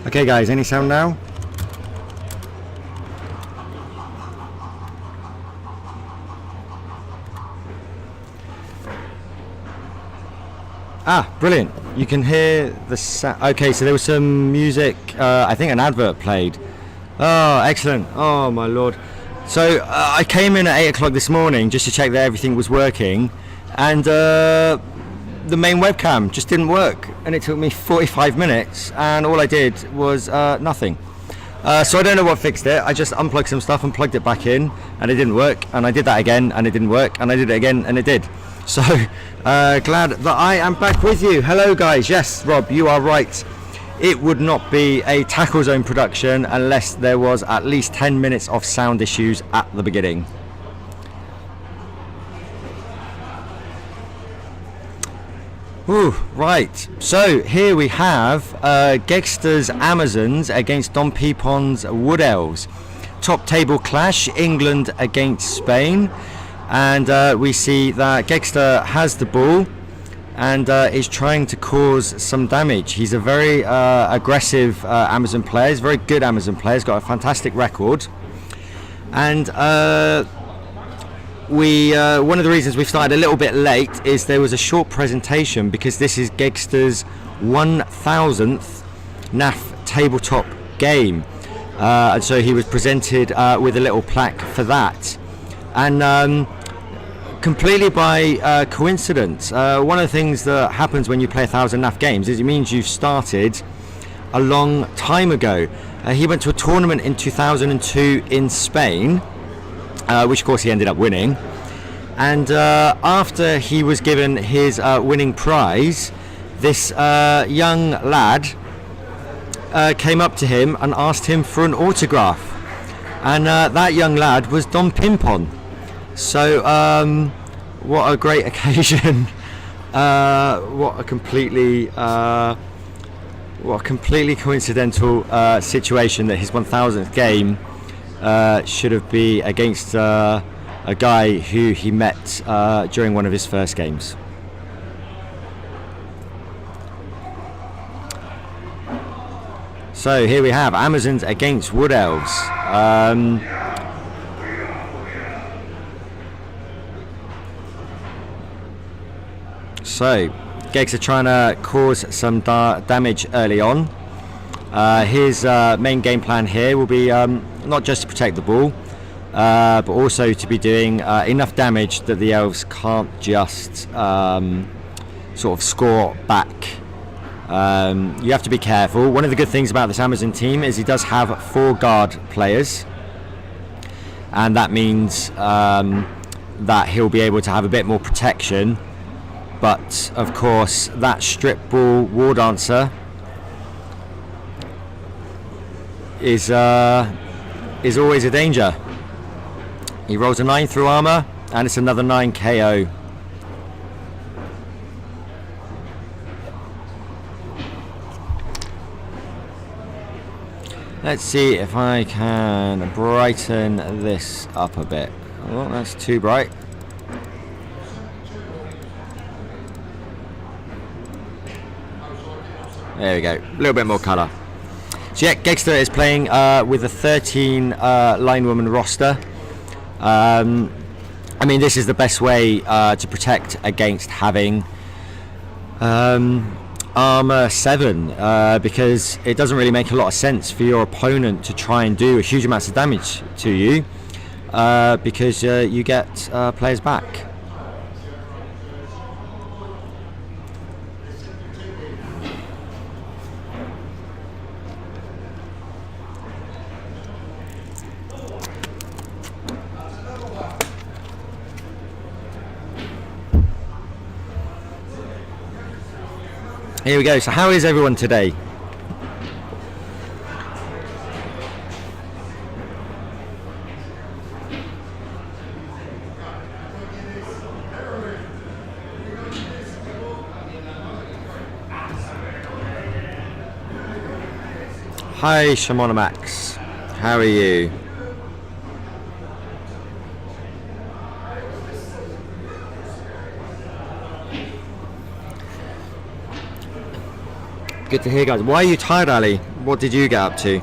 Okay guys, any sound now? Ah, brilliant. You can hear the sound. Okay, so there was some music, I think an advert played. Oh, excellent. Oh my lord. So I came in at 8 o'clock this morning just to check that everything was working, and the main webcam just didn't work, and it took me 45 minutes, and all I did was nothing. So I don't know what fixed it. I just unplugged some stuff and plugged it back in, and it didn't work, and I did that again and it didn't work, and I did it again and it did. So glad that I am back with you. Hello guys. Yes, Rob, you are right. It would not be a Tackle Zone production unless there was at least 10 minutes of sound issues at the beginning. Ooh, right, so here we have Geggster's Amazons against Donpimpon's Wood Elves. Top table clash, England against Spain, and we see that Geggster has the ball and is trying to cause some damage. He's a very aggressive Amazon player. He's a very good Amazon player. He's got a fantastic record, and one of the reasons we've started a little bit late is there was a short presentation because this is Geggster's 1000th NAF tabletop game, and so he was presented with a little plaque for that, and completely by coincidence, one of the things that happens when you play 1000 NAF games is it means you've started a long time ago. He went to a tournament in 2002 in Spain, which of course he ended up winning, and after he was given his winning prize, this young lad came up to him and asked him for an autograph, and that young lad was Donpimpon. So what a great occasion. What a completely coincidental situation that his 1000th game should have been against a guy who he met during one of his first games. So here we have Amazons against Wood Elves. So Geggster trying to cause some damage early on. His main game plan here will be not just to protect the ball, but also to be doing enough damage that the elves can't just sort of score back. You have to be careful. One of the good things about this Amazon team is he does have 4 guard players, and that means that he'll be able to have a bit more protection. But of course that strip ball war dancer is always a danger. He rolls a 9 through armor, and it's another 9 KO. Let's see if I can brighten this up a bit. Oh, that's too bright. There we go, a little bit more colour. So yeah, Geggster is playing with a 13 linewoman roster. I mean, this is the best way to protect against having armor 7, because it doesn't really make a lot of sense for your opponent to try and do a huge amounts of damage to you, because you get players back. Here we go. So how is everyone today? Hi Shamona Max, how are you? good to hear, guys. Why are you tired, Ali? What did you get up to?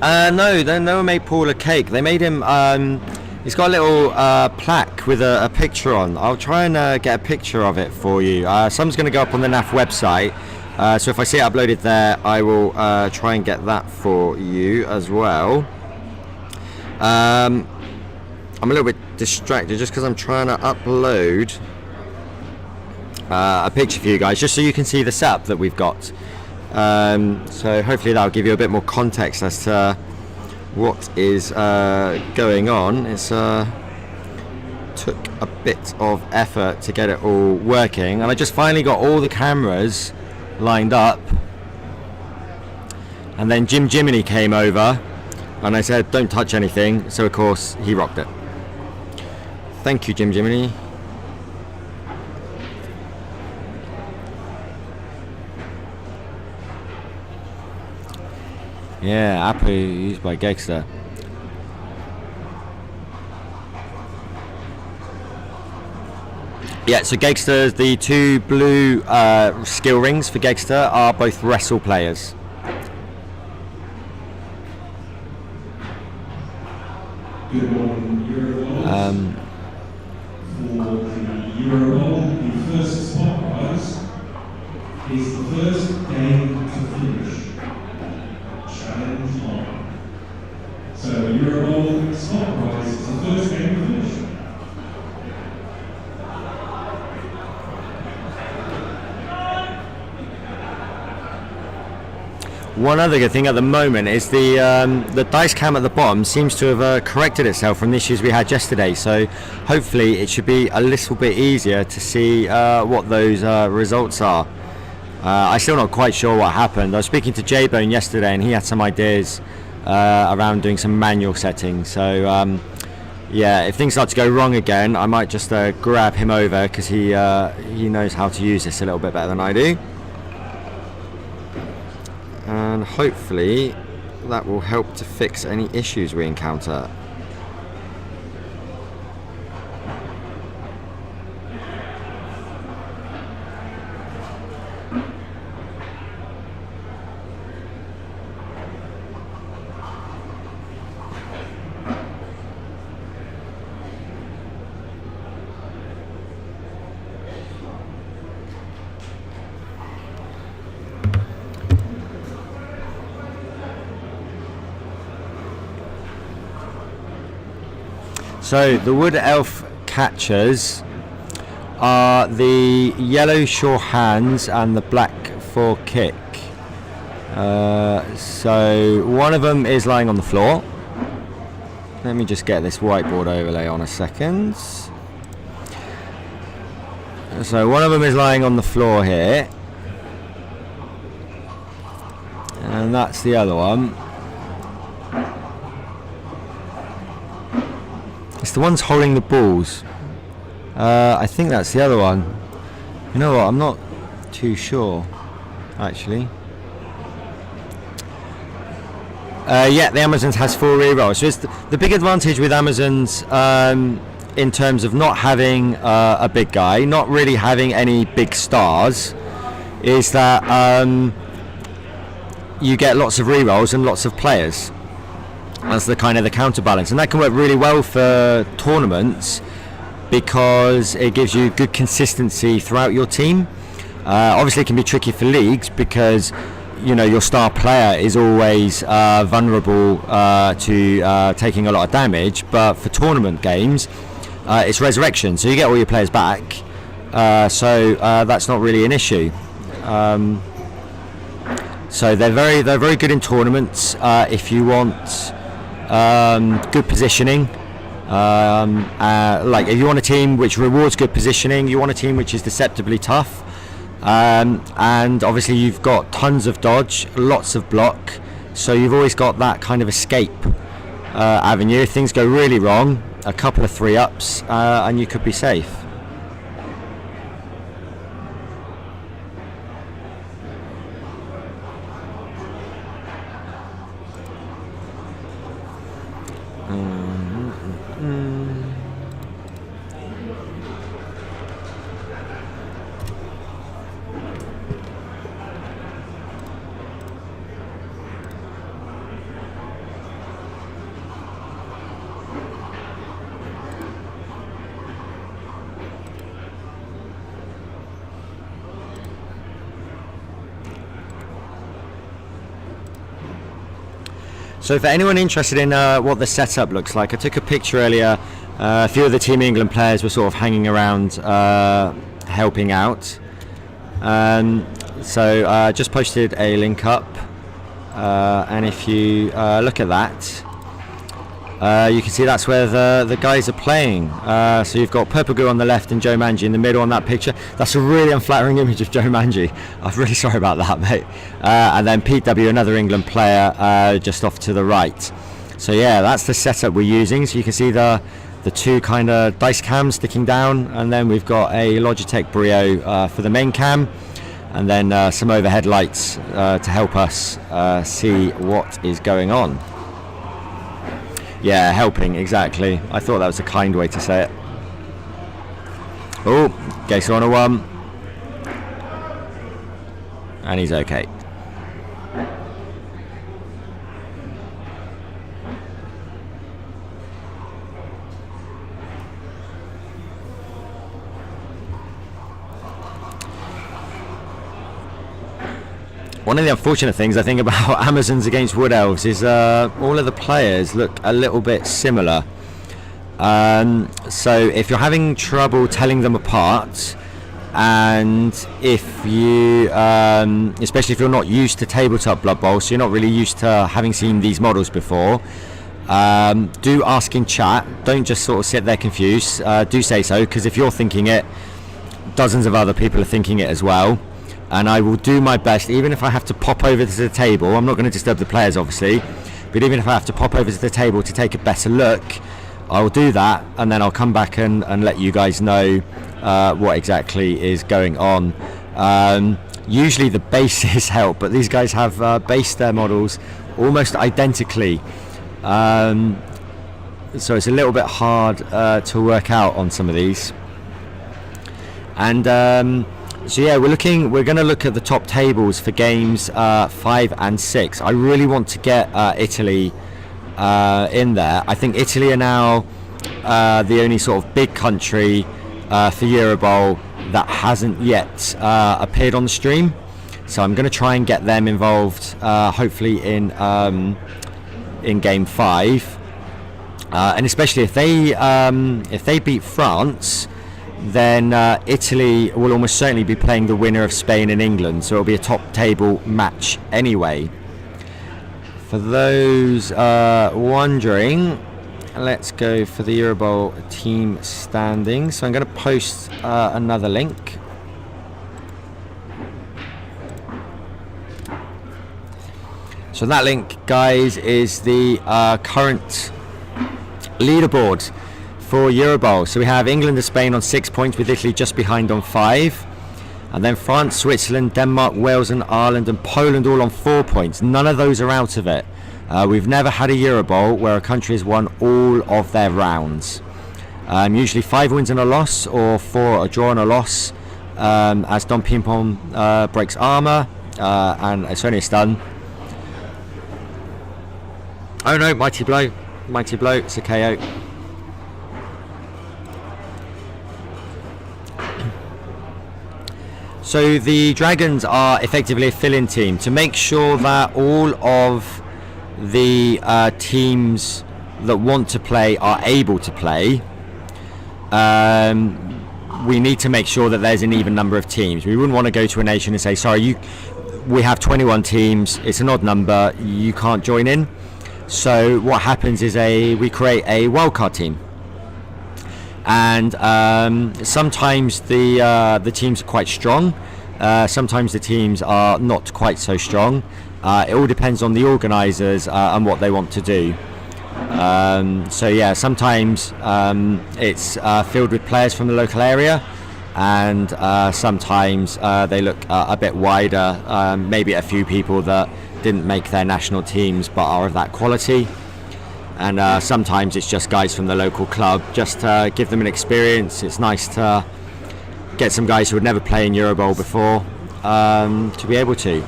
No, they never made Paul a cake. They made him, he's got a little plaque with a picture on. I'll try and get a picture of it for you. Some's going to go up on the NAF website, so if I see it uploaded there, I will try and get that for you as well. I'm a little bit distracted just because I'm trying to upload a picture for you guys, just so you can see the setup that we've got. So hopefully that'll give you a bit more context as to what is going on. It's took a bit of effort to get it all working, and I just finally got all the cameras lined up, and then Jiminy came over and I said don't touch anything, so of course he rocked it. Thank you, Jiminy. Yeah, app used by Geggster. Yeah, so Geggster, the two blue skill rings for Geggster are both wrestle players. Good morning, Eurobowl. For the Eurobowl, the first spot prize is the first game to finish. Challenge on. So Eurobowl spot prize is the first game to finish. One other good thing at the moment is the dice cam at the bottom seems to have corrected itself from the issues we had yesterday, so hopefully it should be a little bit easier to see what those results are. I'm still not quite sure what happened. I was speaking to J-Bone yesterday and he had some ideas around doing some manual settings, so yeah, if things start to go wrong again, I might just grab him over, because he knows how to use this a little bit better than I do. And hopefully that will help to fix any issues we encounter. So the wood elf catchers are the yellow sure hands and the black for kick. So one of them is lying on the floor. Let me just get this whiteboard overlay on a second. So one of them is lying on the floor here, and that's the other one. It's the ones holding the balls. I think that's the other one. You know what? I'm not too sure, actually. Yeah, the Amazons has 4 rerolls. So it's the big advantage with Amazons in terms of not having a big guy, not really having any big stars, is that you get lots of rerolls and lots of players. That's the kind of the counterbalance, and that can work really well for tournaments because it gives you good consistency throughout your team. Obviously it can be tricky for leagues because you know your star player is always vulnerable to taking a lot of damage, but for tournament games it's resurrection, so you get all your players back, so that's not really an issue. So they're very good in tournaments if you want good positioning. Like if you want a team which rewards good positioning, you want a team which is deceptively tough, and obviously you've got tons of dodge, lots of block, so you've always got that kind of escape avenue. If things go really wrong, a couple of 3-ups and you could be safe. So for anyone interested in what the setup looks like, I took a picture earlier. A few of the Team England players were sort of hanging around helping out. So I just posted a link up, and if you look at that, you can see that's where the guys are playing. So you've got Purple Goo on the left and Joe Manji in the middle on that picture. That's a really unflattering image of Joe Manji. I'm really sorry about that, mate. And then Pete W, another England player, just off to the right. So yeah, that's the setup we're using. So you can see the two kind of dice cams sticking down, and then we've got a Logitech Brio for the main cam, and then some overhead lights to help us see what is going on. Yeah, helping, exactly. I thought that was a kind way to say it. Oh, Geggster on a 1. And he's okay. One of the unfortunate things I think about Amazons against Wood Elves is all of the players look a little bit similar. So if you're having trouble telling them apart, and if you, especially if you're not used to tabletop Blood Bowl, so you're not really used to having seen these models before, do ask in chat. Don't just sort of sit there confused. Do say so, because if you're thinking it, dozens of other people are thinking it as well. And I will do my best, even if I have to pop over to the table. I'm not going to disturb the players, obviously, but even if I have to pop over to the table to take a better look, I'll do that, and then I'll come back and let you guys know what exactly is going on. Usually the bases help, but these guys have based their models almost identically. So it's a little bit hard to work out on some of these. And so yeah, we're going to look at the top tables for games 5 and 6. I really want to get Italy in there. I think Italy are now the only sort of big country for Eurobowl that hasn't yet appeared on the stream. So I'm going to try and get them involved, hopefully in game 5, and especially if they beat France, then Italy will almost certainly be playing the winner of Spain and England, so it'll be a top table match anyway. For those wondering, let's go for the Eurobowl team standings. So I'm going to post another link. So that link, guys, is the current leaderboard for Eurobowl. So we have England and Spain on 6 points, with Italy just behind on 5, and then France, Switzerland, Denmark, Wales and Ireland and Poland all on 4 points. None of those are out of it. We've never had a Eurobowl where a country has won all of their rounds. Usually 5 wins and a loss, or 4 a draw and a loss, as Donpimpon breaks armour, and it's only a stun. Oh no, mighty blow, it's a KO. So the Dragons are effectively a fill-in team to make sure that all of the teams that want to play are able to play. We need to make sure that there's an even number of teams. We wouldn't want to go to a nation and say, sorry, we have 21 teams, it's an odd number, you can't join in. So what happens is we create a wildcard team. And sometimes the teams are quite strong, sometimes the teams are not quite so strong. It all depends on the organisers and what they want to do. So yeah, sometimes it's filled with players from the local area, and sometimes they look a bit wider, maybe a few people that didn't make their national teams but are of that quality. and sometimes it's just guys from the local club, just to give them an experience. It's nice to get some guys who would never play in Eurobowl before to be able to.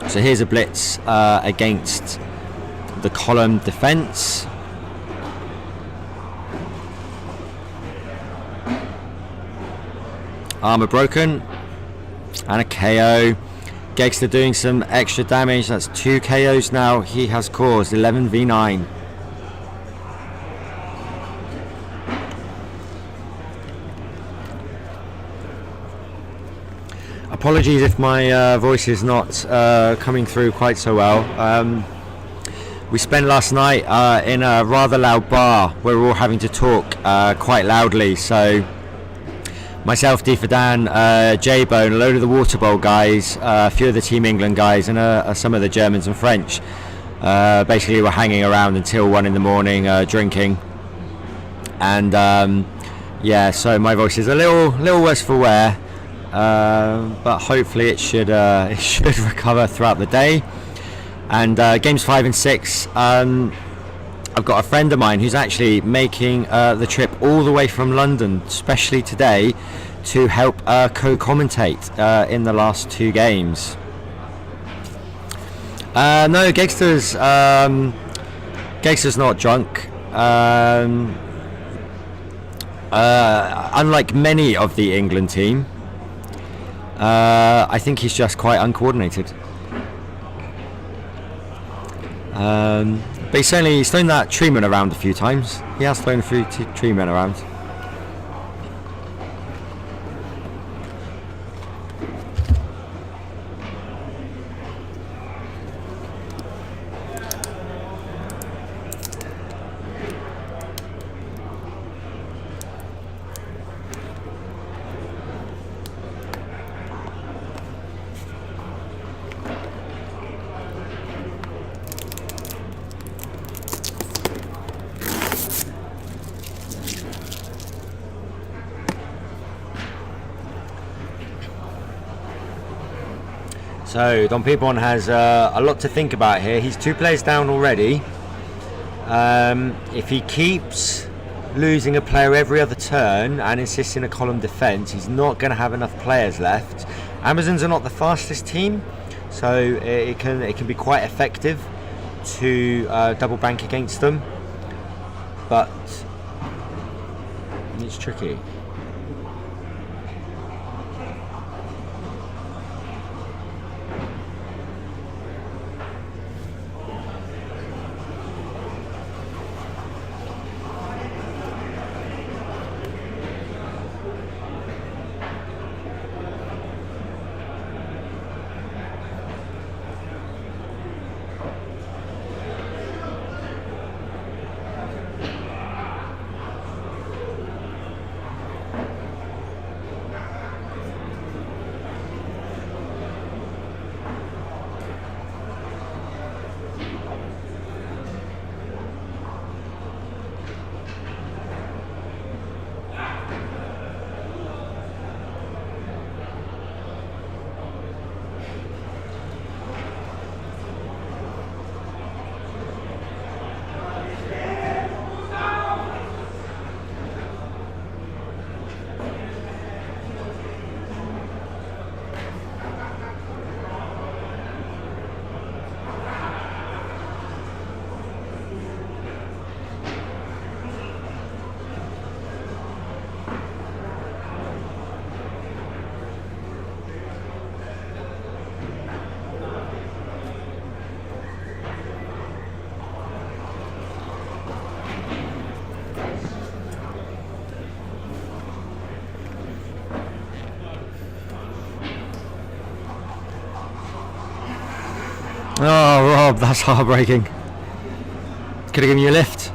So here's a blitz against the column defence. Armour broken and a KO. Geggster doing some extra damage. That's 2 KOs now he has caused. 11v9. Apologies if my voice is not coming through quite so well. We spent last night in a rather loud bar where we were all having to talk quite loudly. So myself, Difadan, J-Bone, a load of the Waterbowl guys, a few of the Team England guys, and some of the Germans and French basically were hanging around until 1 in the morning drinking. And yeah, so my voice is a little worse for wear. But hopefully it should recover throughout the day. And games 5 and 6, I've got a friend of mine who's actually making the trip all the way from London, especially today, to help co-commentate in the last 2 games. No, Geggster's not drunk. Unlike many of the England team. I think he's just quite uncoordinated. But he's thrown that treatment around a few times. He has thrown a few treatment around. So Donpimpon has a lot to think about here. He's 2 players down already. If he keeps losing a player every other turn and insists in a column defence, he's not going to have enough players left. Amazons are not the fastest team, so it can be quite effective to double bank against them, but it's tricky. Oh, Rob, that's heartbreaking. Could have given you a lift.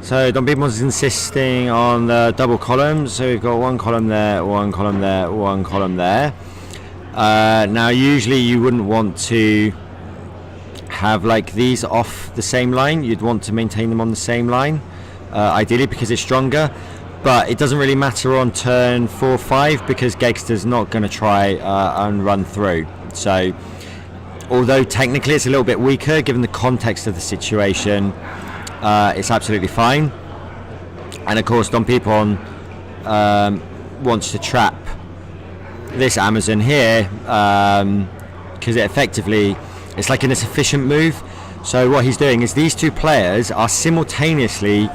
So Donpimpon's insisting on the double columns. So we've got one column there, one column there, one column there. Now usually you wouldn't want to have like these off the same line. You'd want to maintain them on the same line, ideally, because it's stronger. But it doesn't really matter on turn 4-5 because Geggster's not going to try and run through. So although technically it's a little bit weaker given the context of the situation, it's absolutely fine. And of course Donpimpon wants to trap this Amazon here because it's like an efficient move. So what he's doing is these two players are simultaneously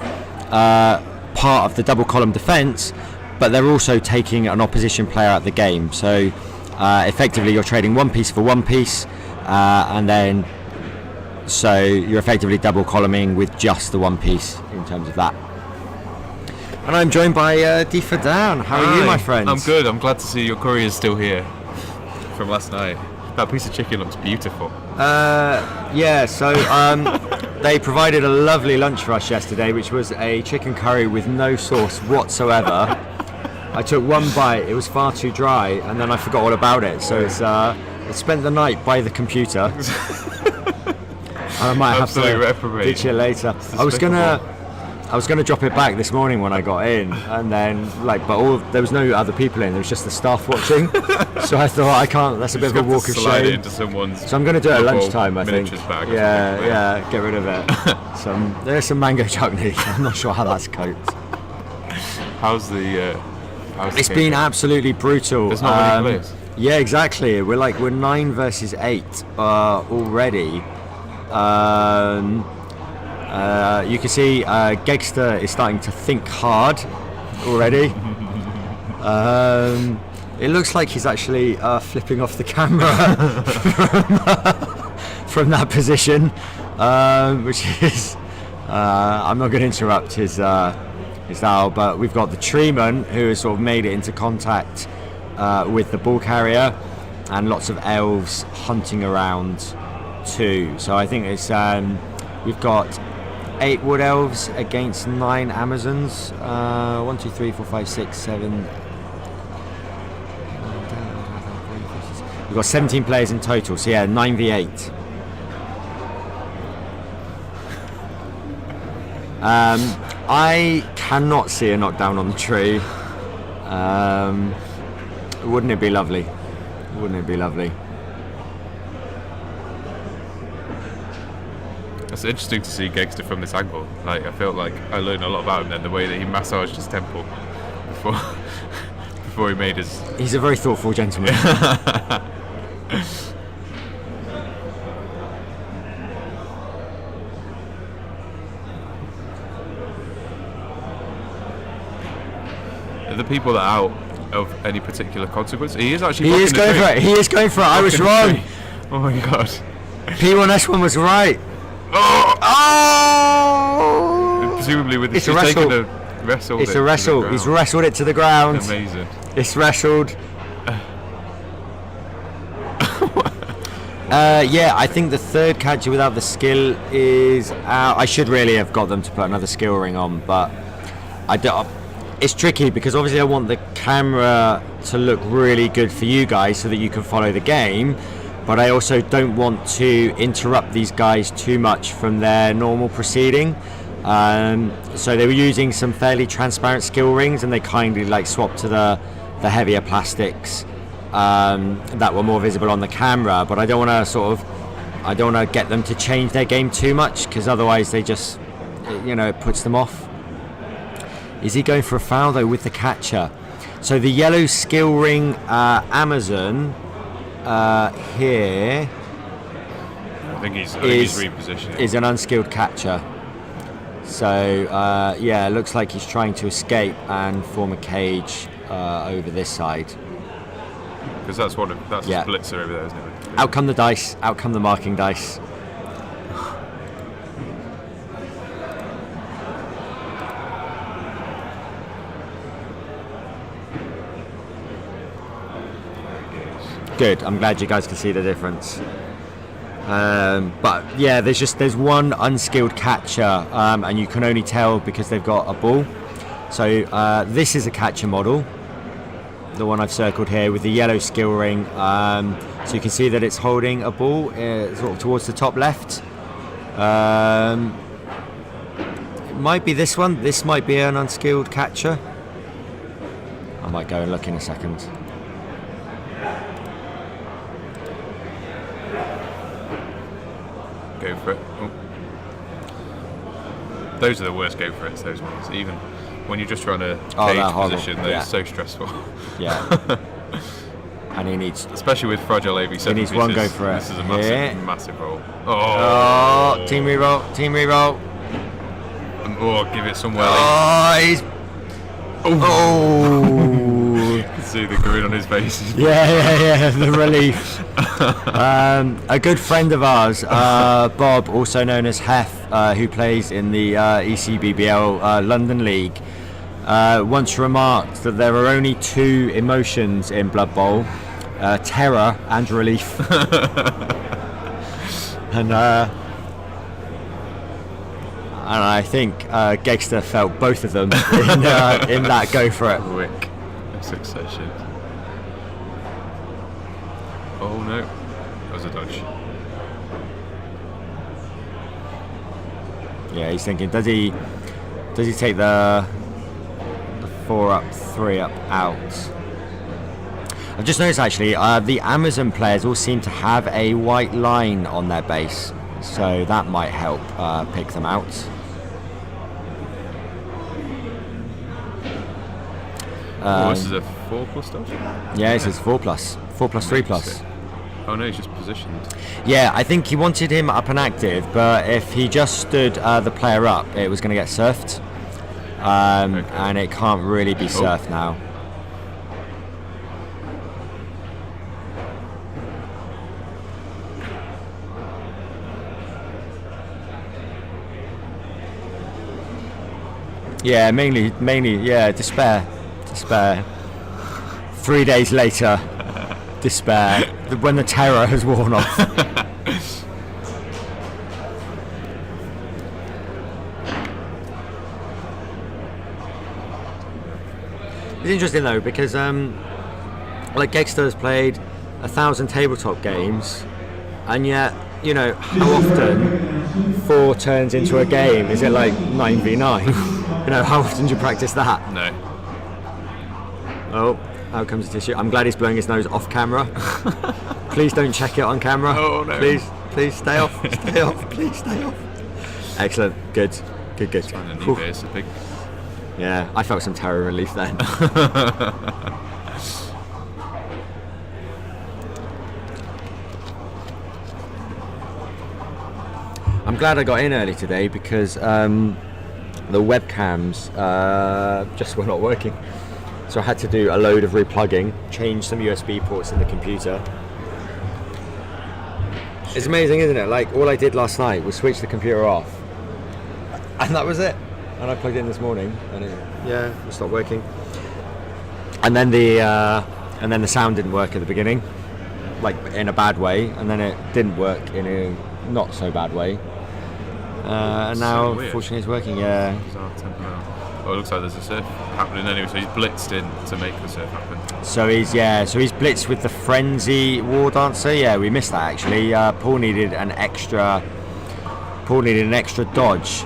part of the double column defense, but they're also taking an opposition player out of the game. So effectively you're trading one piece for one piece, and then so you're effectively double columning with just the one piece in terms of that. And I'm joined by D for Down. How are you, my friend? I'm good. I'm glad to see your courier's still here from last night. That piece of chicken looks beautiful. Yeah, so they provided a lovely lunch for us yesterday, which was a chicken curry with no sauce whatsoever. I took one bite, it was far too dry, and then I forgot all about it. So it spent the night by the computer. I might have to ditch it later. I was gonna drop it back this morning when I got in, and then there was no other people in. There was just the staff watching. So I thought I can't. That's a bit of a walk of shame. It into someone's so I'm going to do it at lunchtime. I think. Bag Yeah, get rid of it. There's some mango chutney. I'm not sure how that's coped. How's the? It's been absolutely brutal. There's not many players. Yeah, exactly. We're 9 versus 8 already. You can see Geggster is starting to think hard already. It looks like he's actually flipping off the camera from that position, which is I'm not going to interrupt his owl, but we've got the treeman who has sort of made it into contact with the ball carrier, and lots of elves hunting around too. So I think it's we've got 8 wood elves against 9 Amazons. 1, 2, 3, 4, 5, 6, 7. We've got 17 players in total, so yeah, 9v8. I cannot see a knockdown on the tree. Wouldn't it be lovely? Wouldn't it be lovely? It's interesting to see Geggster from this angle. Like, I felt like I learned a lot about him then, the way that he massaged his temple before he made his... He's a very thoughtful gentleman. Are the people that are out of any particular consequence? He is actually... He is going for it. He is going for it. I was wrong. Oh my god. P1S1 was right. Oh! Presumably with this, it's a wrestle. It's a wrestle. He's wrestled it to the ground. Amazing. It's wrestled. Yeah, I think the third catcher without the skill is out. I should really have got them to put another skill ring on, but I don't. It's tricky because obviously I want the camera to look really good for you guys so that you can follow the game, but I also don't want to interrupt these guys too much from their normal proceeding. So they were using some fairly transparent skill rings, and they kindly swapped to the heavier plastics that were more visible on the camera. But I don't want to get them to change their game too much, because otherwise they just, it puts them off. Is he going for a foul though with the catcher? So the yellow skill ring Amazon here. I think he's repositioning. Is an unskilled catcher. So yeah, it looks like he's trying to escape and form a cage over this side. Because that's a splitzer over there, isn't it? Out come the dice. Out come the marking dice. Good. I'm glad you guys can see the difference. But yeah, there's one unskilled catcher, and you can only tell because they've got a ball. So this is a catcher model, the one I've circled here with the yellow skill ring. So you can see that it's holding a ball sort of towards the top left. It might be this one. This might be an unskilled catcher. I might go and look in a second. Go for it. Oh. Those are the worst go for it, those ones. Even when you're just trying to gauge position, they're so stressful. Yeah. And he needs... Especially with fragile AV7. He needs one go for it. This is a massive, massive roll. Oh, team reroll, team reroll. Oh, give it somewhere. Oh, he's... Oh! You can see the grin on his face. Yeah, the relief. A good friend of ours, Bob, also known as Hef, who plays in the ECBBL London League, once remarked that there are only two emotions in Blood Bowl, terror and relief. And I think Geggster felt both of them in that go for it. Quick succession. Oh no, that was a dodge. Yeah, he's thinking, does he take the 4 up, 3 up out? I've just noticed actually, the Amazon players all seem to have a white line on their base, so that might help pick them out. This is a 4+ dodge? Yeah, this is 4+, 4+3+. Oh no, he's just positioned. Yeah, I think he wanted him up and active, but if he just stood the player up, it was going to get surfed. Okay. And it can't really be surfed now. Yeah, mainly, yeah, despair. 3 days later, despair, when the terror has worn off. It's interesting though, because like Geggster has played 1,000 tabletop games, and yet, you know, how often 4 turns into a game? Is it like 9v9? You know, how often do you practice that? No. Oh, out comes the tissue. I'm glad he's blowing his nose off camera. Please don't check it on camera. Oh no. Please stay off. Stay off. Please stay off. Excellent. Good. It's a big... Yeah, I felt some terror relief then. I'm glad I got in early today because the webcams just were not working. So I had to do a load of replugging, change some USB ports in the computer. It's amazing, isn't it? Like, all I did last night was switch the computer off, and that was it. And I plugged it in this morning, and it stopped working. And then the sound didn't work at the beginning, like in a bad way, and then it didn't work in a not so bad way. And now, fortunately, it's working. Yeah. Oh, it looks like there's a surf happening anyway, so he's blitzed in to make the surf happen. So he's blitzed with the Frenzy War Dancer. Yeah, we missed that actually. Paul needed an extra dodge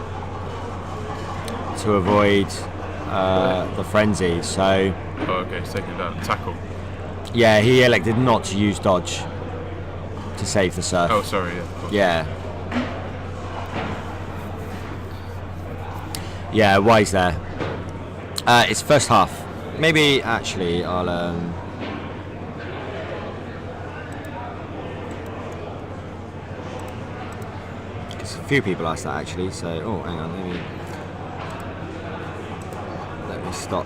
to avoid the Frenzy. So. Oh, okay, he's taking it down. Tackle. Yeah, he elected not to use dodge to save the surf. Oh, sorry. Yeah. Yeah, wise there. It's first half. Maybe actually I'll because a few people asked that actually, so hang on, let me stop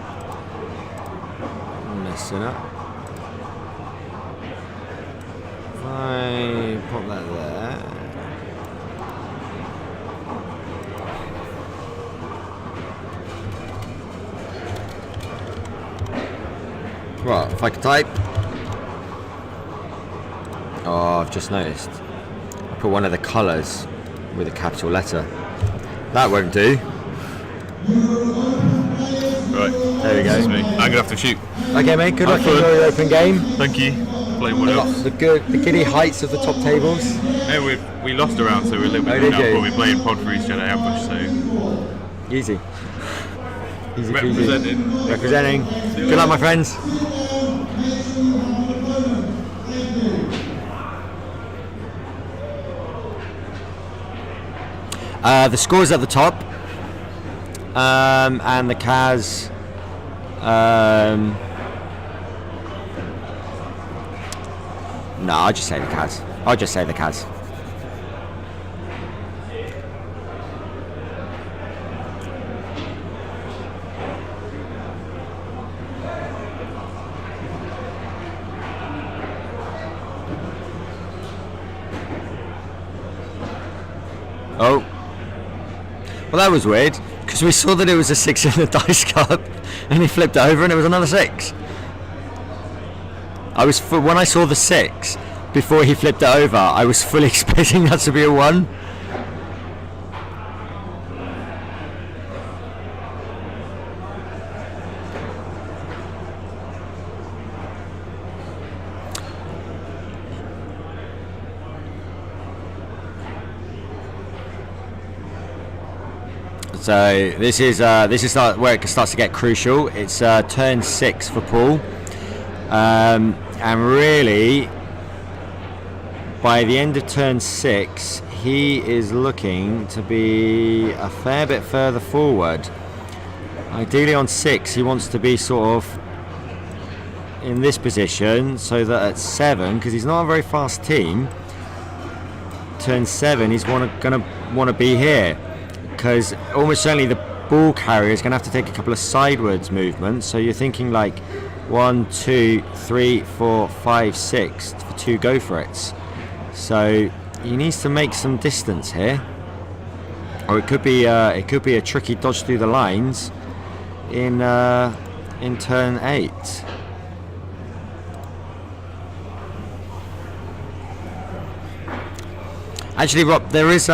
messing up. If I pop that there. What, if I could type? Oh, I've just noticed. I put one of the colours with a capital letter. That won't do. Right. There we go. This is me. I'm gonna have to shoot. Okay, mate. Good luck in fun. your open game. Thank you. Playing what else? The giddy heights of the top tables. Yeah, we lost a round, so we're a little bit did now, you? but we're playing pod for each Jedi ambush, so Easy. Easy peasy. representing. Good luck, my friends. The scores at the top, and the Kaz. No, I'll just say the Kaz. I'll just say the Kaz. Oh. Well, that was weird, because we saw that it was a 6 in the dice cup, and he flipped it over and it was another 6. When I saw the 6, before he flipped it over, I was fully expecting that to be a 1. So this is where it starts to get crucial. It's turn 6 for Paul, and really, by the end of turn 6, he is looking to be a fair bit further forward. Ideally on 6, he wants to be sort of in this position, so that at 7, because he's not a very fast team, turn 7, he's going to want to be here. Because almost certainly the ball carrier is going to have to take a couple of sidewards movements. So you're thinking like 1, 2, 3, 4, 5, 6 for 2 go for it. So he needs to make some distance here, or it could be a tricky dodge through the lines in turn 8. Actually, Rob, there was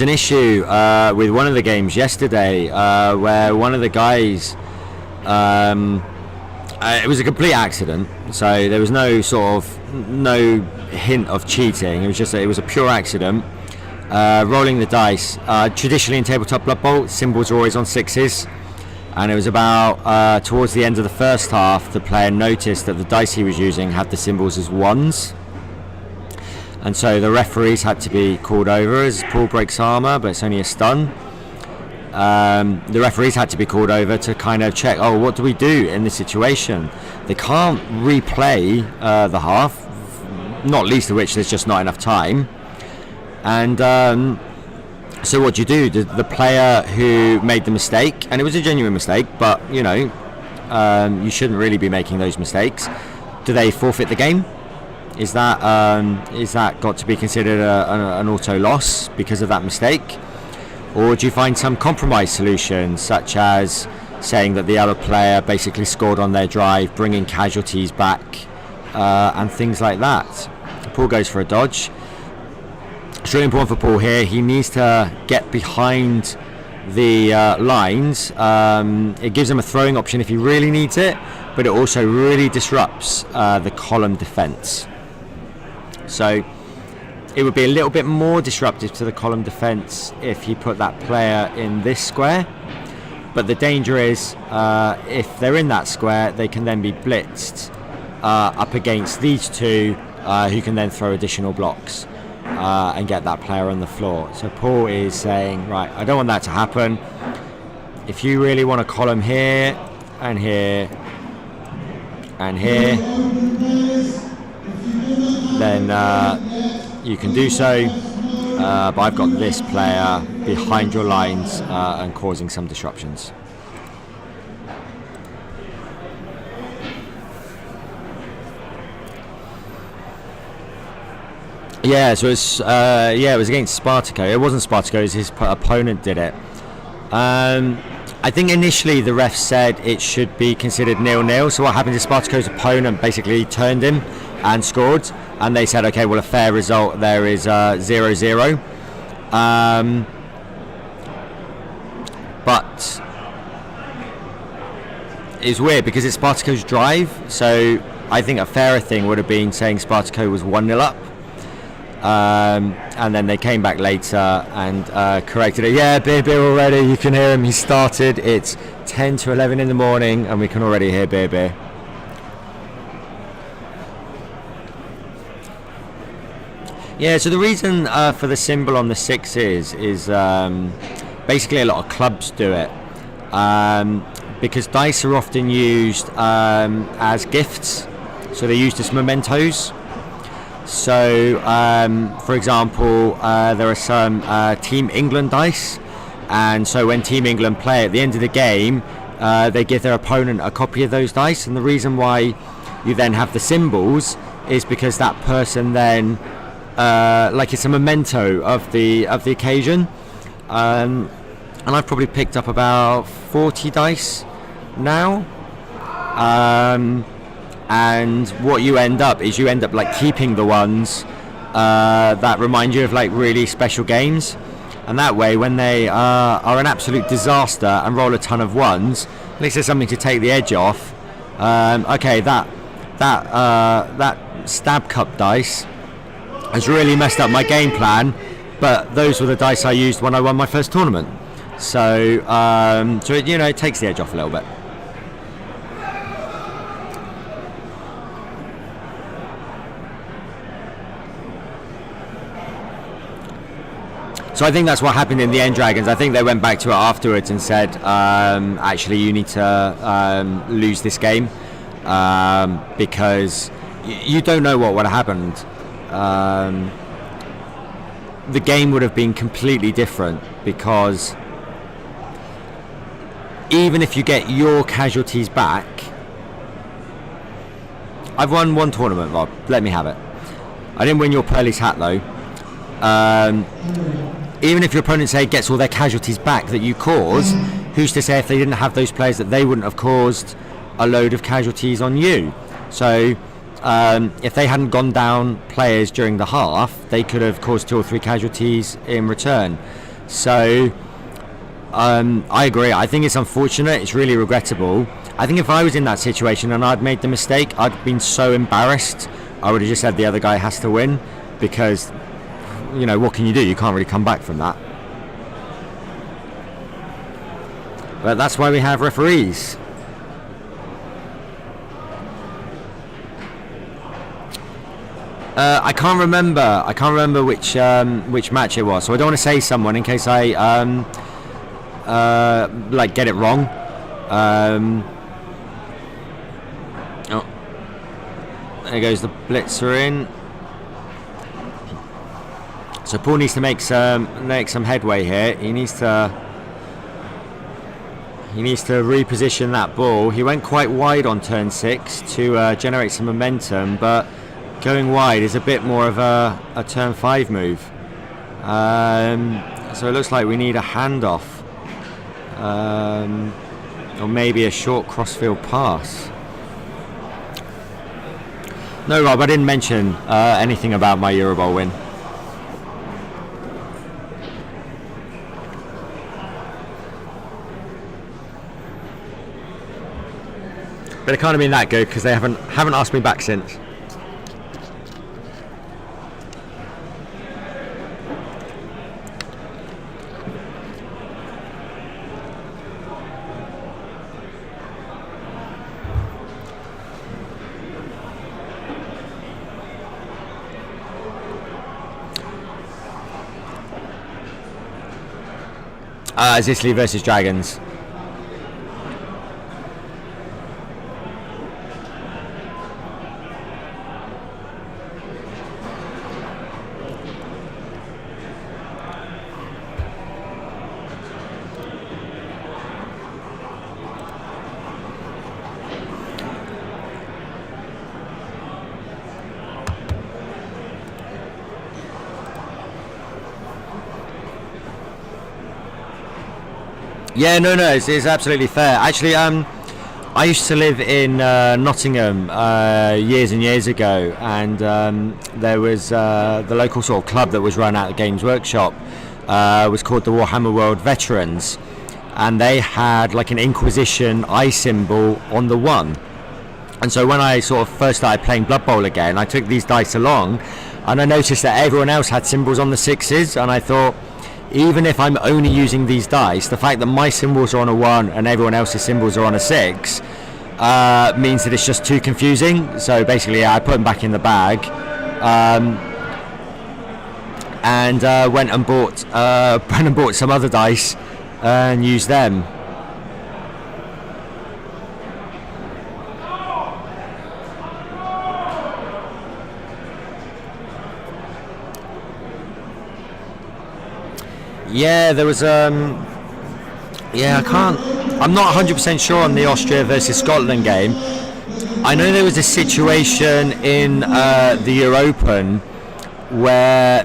an issue with one of the games yesterday where one of the guys, it was a complete accident, so there was no hint of cheating. It was a pure accident. Rolling the dice. Traditionally in tabletop Blood Bowl, symbols are always on 6s, and it was about towards the end of the first half, the player noticed that the dice he was using had the symbols as 1s. And so the referees had to be called over as Paul breaks armour, but it's only a stun. The referees had to be called over to kind of check, what do we do in this situation? They can't replay the half, not least of which there's just not enough time. And so what do you do? The player who made the mistake, and it was a genuine mistake, but you shouldn't really be making those mistakes. Do they forfeit the game? Is that got to be considered an auto loss because of that mistake? Or do you find some compromise solution, such as saying that the other player basically scored on their drive, bringing casualties back, and things like that? Paul goes for a dodge. It's really important for Paul here. He needs to get behind the lines. It gives him a throwing option if he really needs it, but it also really disrupts the column defense. So it would be a little bit more disruptive to the column defense if he put that player in this square, but the danger is if they're in that square, they can then be blitzed up against these two, who can then throw additional blocks and get that player on the floor. So Paul is saying, right, I don't want that to happen. If you really want a column here and here and here, then you can do so, but I've got this player behind your lines and causing some disruptions. Yeah, so it's it was against Spartaco. It wasn't Spartaco, it was his opponent did it. I think initially the ref said it should be considered 0-0. So what happened is Spartaco's opponent basically turned him and scored, and they said, okay, well, a fair result there is 0-0. But it's weird because it's Spartaco's drive, so I think a fairer thing would have been saying Spartaco was 1-0 up. And then they came back later and corrected it. Yeah, beer already. You can hear him. He started. It's 10 to 11 in the morning, and we can already hear beer. Yeah. So the reason for the symbol on the 6 is basically a lot of clubs do it because dice are often used as gifts. So they're used as mementos. So, for example, there are some Team England dice, and so when Team England play at the end of the game, they give their opponent a copy of those dice. And the reason why you then have the symbols is because that person then, like it's a memento of the occasion. And I've probably picked up about 40 dice now. And what you end up like keeping the ones that remind you of like really special games, and that way when they are an absolute disaster and roll a ton of ones, at least there's something to take the edge off. Okay, that stab cup dice has really messed up my game plan, but those were the dice I used when I won my first tournament, so it takes the edge off a little bit. So I think that's what happened in the end, Dragons. I think they went back to it afterwards and said, actually, you need to lose this game because you don't know what would have happened. The game would have been completely different because even if you get your casualties back, I've won one tournament, Rob. Let me have it. I didn't win your Pearly's hat, though. Even if your opponent, say, gets all their casualties back that you caused, who's to say if they didn't have those players that they wouldn't have caused a load of casualties on you? So if they hadn't gone down players during the half, they could have caused 2 or 3 casualties in return. So I agree. I think it's unfortunate. It's really regrettable. I think if I was in that situation and I'd made the mistake, I'd been so embarrassed, I would have just said the other guy has to win, because what can you do? You can't really come back from that. But that's why we have referees. I can't remember which match it was, so I don't want to say someone in case I get it wrong. There goes the blitzer in. So Paul needs to make some headway here. He needs to reposition that ball. He went quite wide on turn 6 to generate some momentum, but going wide is a bit more of a turn 5 move. So it looks like we need a handoff, or maybe a short crossfield pass. No, Rob, I didn't mention anything about my Eurobowl win. But it can't have been that good because they haven't asked me back since. It's Italy versus Dragons. Yeah, no, it's absolutely fair. Actually, I used to live in Nottingham years and years ago, and there was the local sort of club that was run out of Games Workshop was called the Warhammer World Veterans, and they had like an Inquisition eye symbol on the 1. And so when I sort of first started playing Blood Bowl again, I took these dice along, and I noticed that everyone else had symbols on the 6s, and I thought, even if I'm only using these dice, the fact that my symbols are on a 1 and everyone else's symbols are on a 6 means that it's just too confusing. So basically, I put them back in the bag, and went and bought some other dice and used them. Yeah, there was I'm not 100% sure on the Austria versus Scotland game. I know there was a situation in the Eurobowl where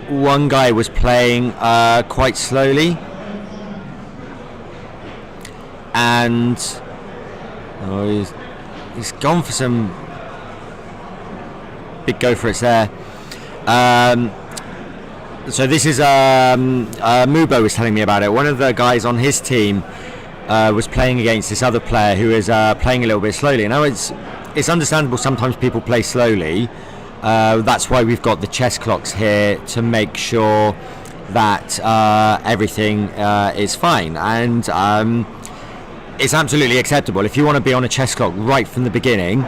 one guy was playing quite slowly, and he's gone for some big go for it there. So this is Mubo was telling me about it. One of the guys on his team was playing against this other player who is playing a little bit slowly. Now it's understandable sometimes people play slowly. That's why we've got the chess clocks here to make sure that everything is fine, and it's absolutely acceptable. If you want to be on a chess clock right from the beginning,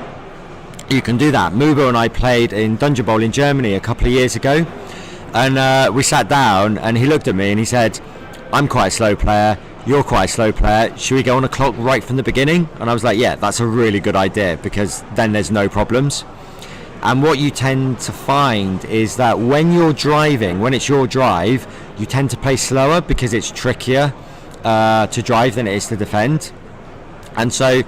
you can do that. Mubo and I played in Donpimpon in Germany a couple of years ago. And we sat down, and he looked at me and he said, I'm quite a slow player, you're quite a slow player, should we go on a clock right from the beginning? And I was like, yeah, that's a really good idea, because then there's no problems. And what you tend to find is that when you're driving, when it's your drive, you tend to play slower because it's trickier to drive than it is to defend. And so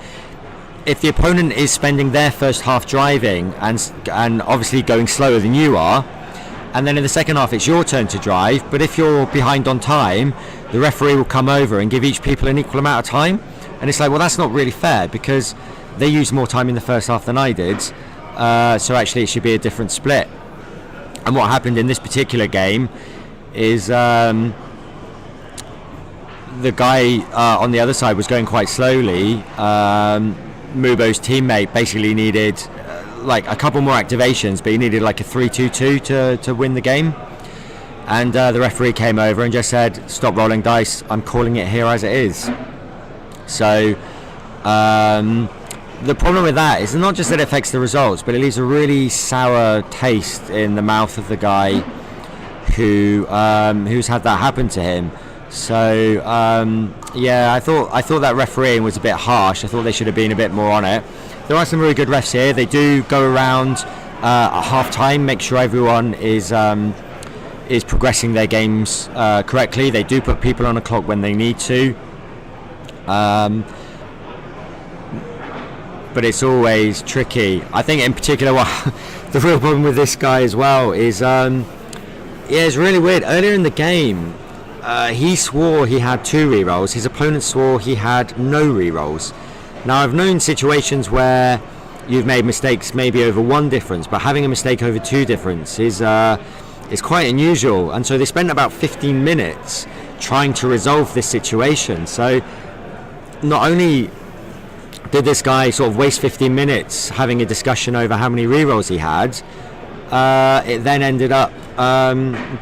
if the opponent is spending their first half driving and obviously going slower than you are, and then in the second half it's your turn to drive, but if you're behind on time, the referee will come over and give each people an equal amount of time. And it's like, well, that's not really fair, because they used more time in the first half than I did, so actually it should be a different split. And what happened in this particular game is the guy on the other side was going quite slowly. Mubo's teammate basically needed like a couple more activations, but he needed like a 3-2-2 to win the game, and the referee came over and just said, stop rolling dice, I'm calling it here as it is. So the problem with that is not just that it affects the results, but it leaves a really sour taste in the mouth of the guy who's had that happen to him. So yeah, I thought that refereeing was a bit harsh. I thought they should have been a bit more on it. There are some really good refs here. They do go around at half time, make sure everyone is progressing their games correctly. They do put people on a clock when they need to, but it's always tricky. I think in particular the real problem with this guy as well is it's really weird. Earlier in the game, he swore he had 2 rerolls. His opponent swore he had no rerolls. Now, I've known situations where you've made mistakes maybe over 1 difference, but having a mistake over 2 difference is quite unusual. And so they spent about 15 minutes trying to resolve this situation. So not only did this guy sort of waste 15 minutes having a discussion over how many rerolls he had, it then ended up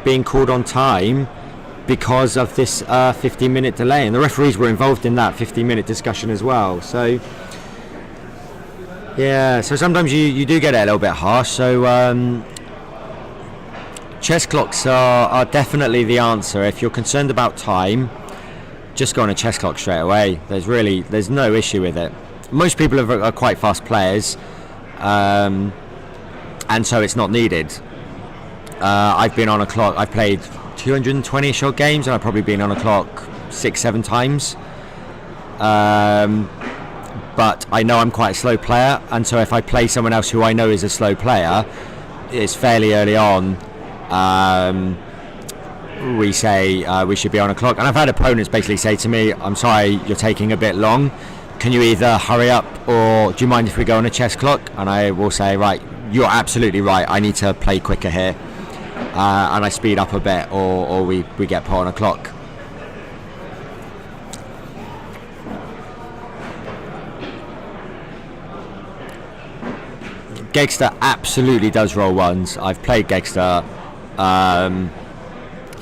being called on time because of this 15-minute delay, and the referees were involved in that 15-minute discussion as well. So yeah, so sometimes you do get it a little bit harsh. So chess clocks are definitely the answer. If you're concerned about time, just go on a chess clock straight away. There's no issue with it. Most people are quite fast players, and so it's not needed. I've been on a clock, I've played 220 short games, and I've probably been on a clock 6-7 times, but I know I'm quite a slow player, and so if I play someone else who I know is a slow player, it's fairly early on, we say we should be on a clock. And I've had opponents basically say to me, I'm sorry, you're taking a bit long, can you either hurry up, or do you mind if we go on a chess clock? And I will say, right, you're absolutely right, I need to play quicker here, and I speed up a bit, or we get put on a clock. Geggster absolutely does roll ones. I've played Geggster.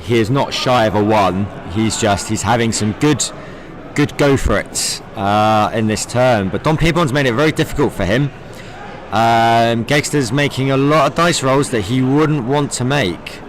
He is not shy of a one. He's having some good go for it in this turn. But Donpimpon's made it very difficult for him. Geggster's making a lot of dice rolls that he wouldn't want to make.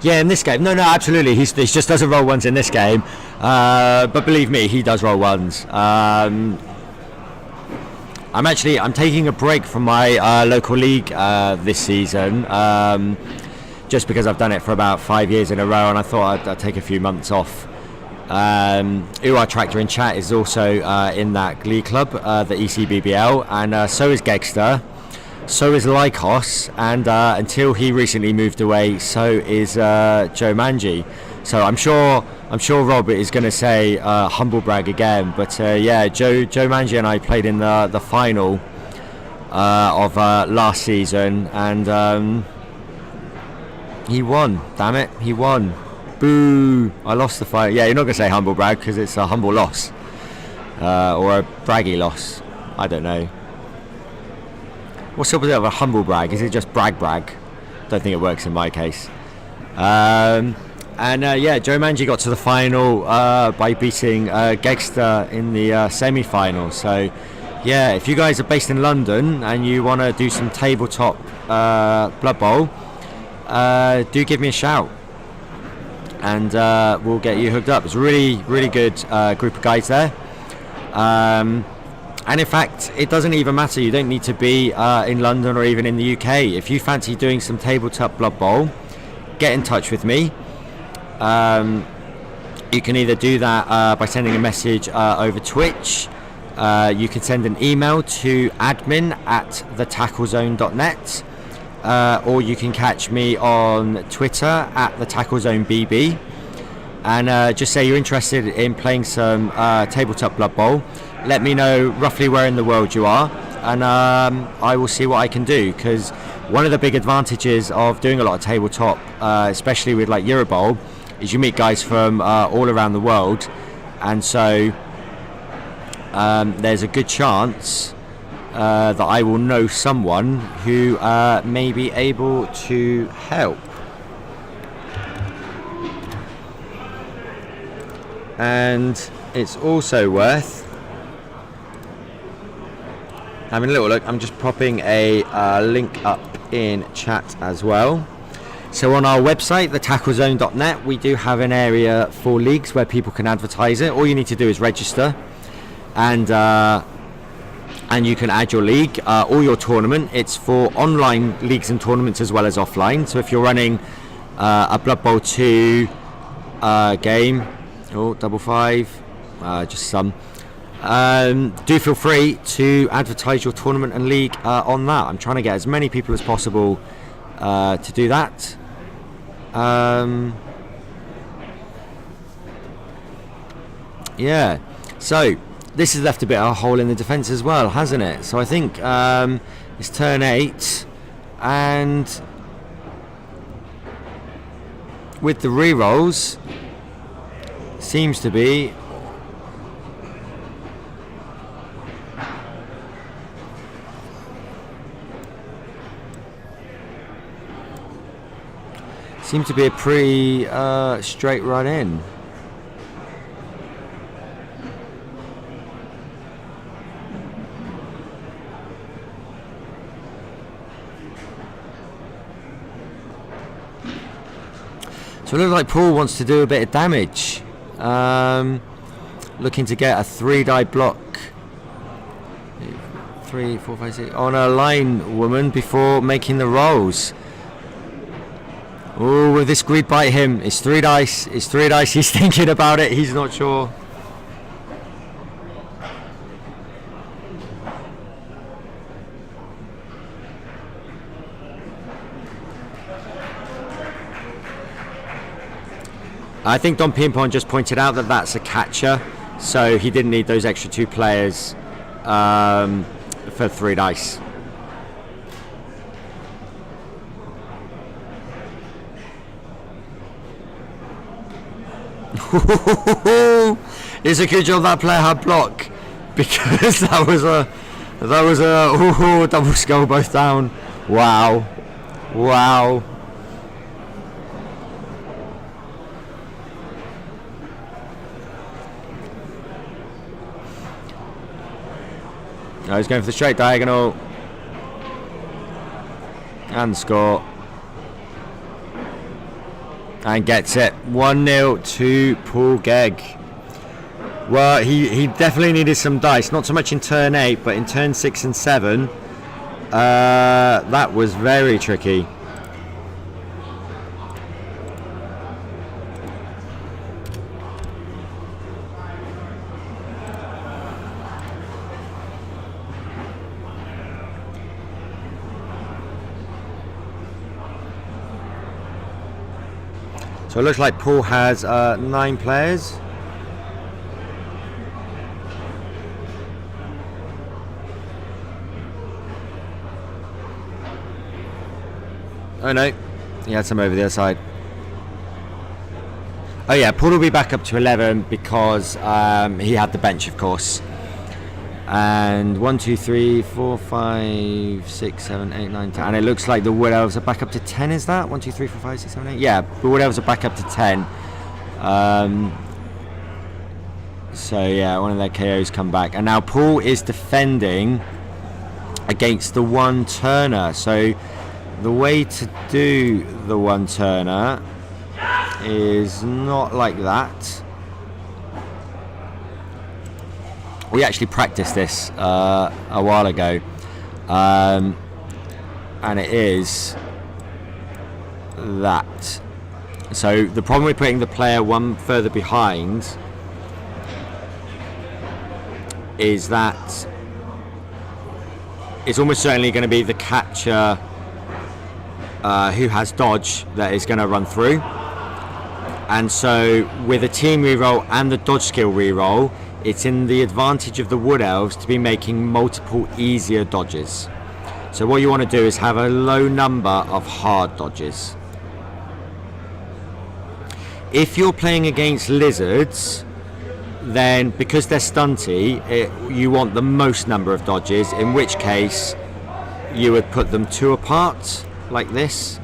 Yeah, in this game, no, absolutely. He just doesn't roll ones in this game, but believe me, he does roll ones. I'm taking a break from my local league this season, just because I've done it for about 5 years in a row, and I thought I'd take a few months off. UR Tractor in chat is also in that league club, the ECBBL, and so is Geggster. So is Lycos, and until he recently moved away, so is Joe Manji. So I'm sure Robert is going to say humble brag again, but yeah, Joe Manji and I played in the final of last season, and he won. Damn it, he won. Boo! I lost the fight. Yeah, you're not going to say humble brag because it's a humble loss, or a braggy loss. I don't know. What's the opposite of a humble brag? Is it just brag? Don't think it works in my case. Yeah, Joe Manji got to the final by beating Geggster in the semi-final. So yeah, if you guys are based in London and you want to do some tabletop Blood Bowl, do give me a shout, and we'll get you hooked up. It's a really good group of guys there. And in fact, it doesn't even matter. You don't need to be in London or even in the UK. If you fancy doing some tabletop Blood Bowl, get in touch with me. You can either do that by sending a message over Twitch. You can send an email to admin@thetacklezone.net, or you can catch me on Twitter @thetacklezonebb, and just say you're interested in playing some tabletop Blood Bowl. Let me know roughly where in the world you are, and I will see what I can do, because one of the big advantages of doing a lot of tabletop, especially with like Eurobowl, is you meet guys from all around the world, and so there's a good chance that I will know someone who may be able to help. And it's also worth having a little look. I'm just popping a link up in chat as well. So on our website, thetacklezone.net, we do have an area for leagues where people can advertise it. All you need to do is register, and you can add your league or your tournament. It's for online leagues and tournaments as well as offline. So if you're running a Blood Bowl 2 game, double five, just some. Do feel free to advertise your tournament and league on that. I'm trying to get as many people as possible to do that. Yeah, so this has left a bit of a hole in the defence as well, hasn't it? So I think it's turn 8, and with the re-rolls, seems to be a pretty straight run in. So it looks like Paul wants to do a bit of damage. looking to get a 3-die block. 3, 4, 5, 6 on a line woman before making the rolls. Oh, will this greed bite him? It's 3 dice. It's 3 dice. He's thinking about it. He's not sure. I think Donpimpon just pointed out that that's a catcher, so he didn't need those extra 2 players for 3 dice. It's a good job that player had block, because that was a double skull both down. Wow. No, he's going for the straight diagonal and score, and gets it. 1-0 to Paul Gegg. Well, he definitely needed some dice, not so much in turn 8, but in turn 6 and 7 that was very tricky. So it looks like Paul has 9 players. Oh no, he had some over the other side. Oh yeah, Paul will be back up to 11 because he had the bench, of course. And 1, 2, 3, 4, 5, 6, 7, 8, 9, 10. And it looks like the Wood Elves are back up to 10, is that? 1, 2, 3, 4, 5, 6, 7, 8. Yeah, the Wood Elves are back up to 10. So yeah, one of their KOs come back. And now Paul is defending against the 1-turner. So the way to do the 1-turner is not like that. We actually practiced this a while ago, and it is that. So the problem with putting the player one further behind is that it's almost certainly going to be the catcher who has dodge that is going to run through. And so with a team reroll and the dodge skill reroll, it's in the advantage of the Wood Elves to be making multiple easier dodges. So what you want to do is have a low number of hard dodges. If you're playing against lizards, then because they're stunty, you want the most number of dodges, in which case you would put them 2 apart like this.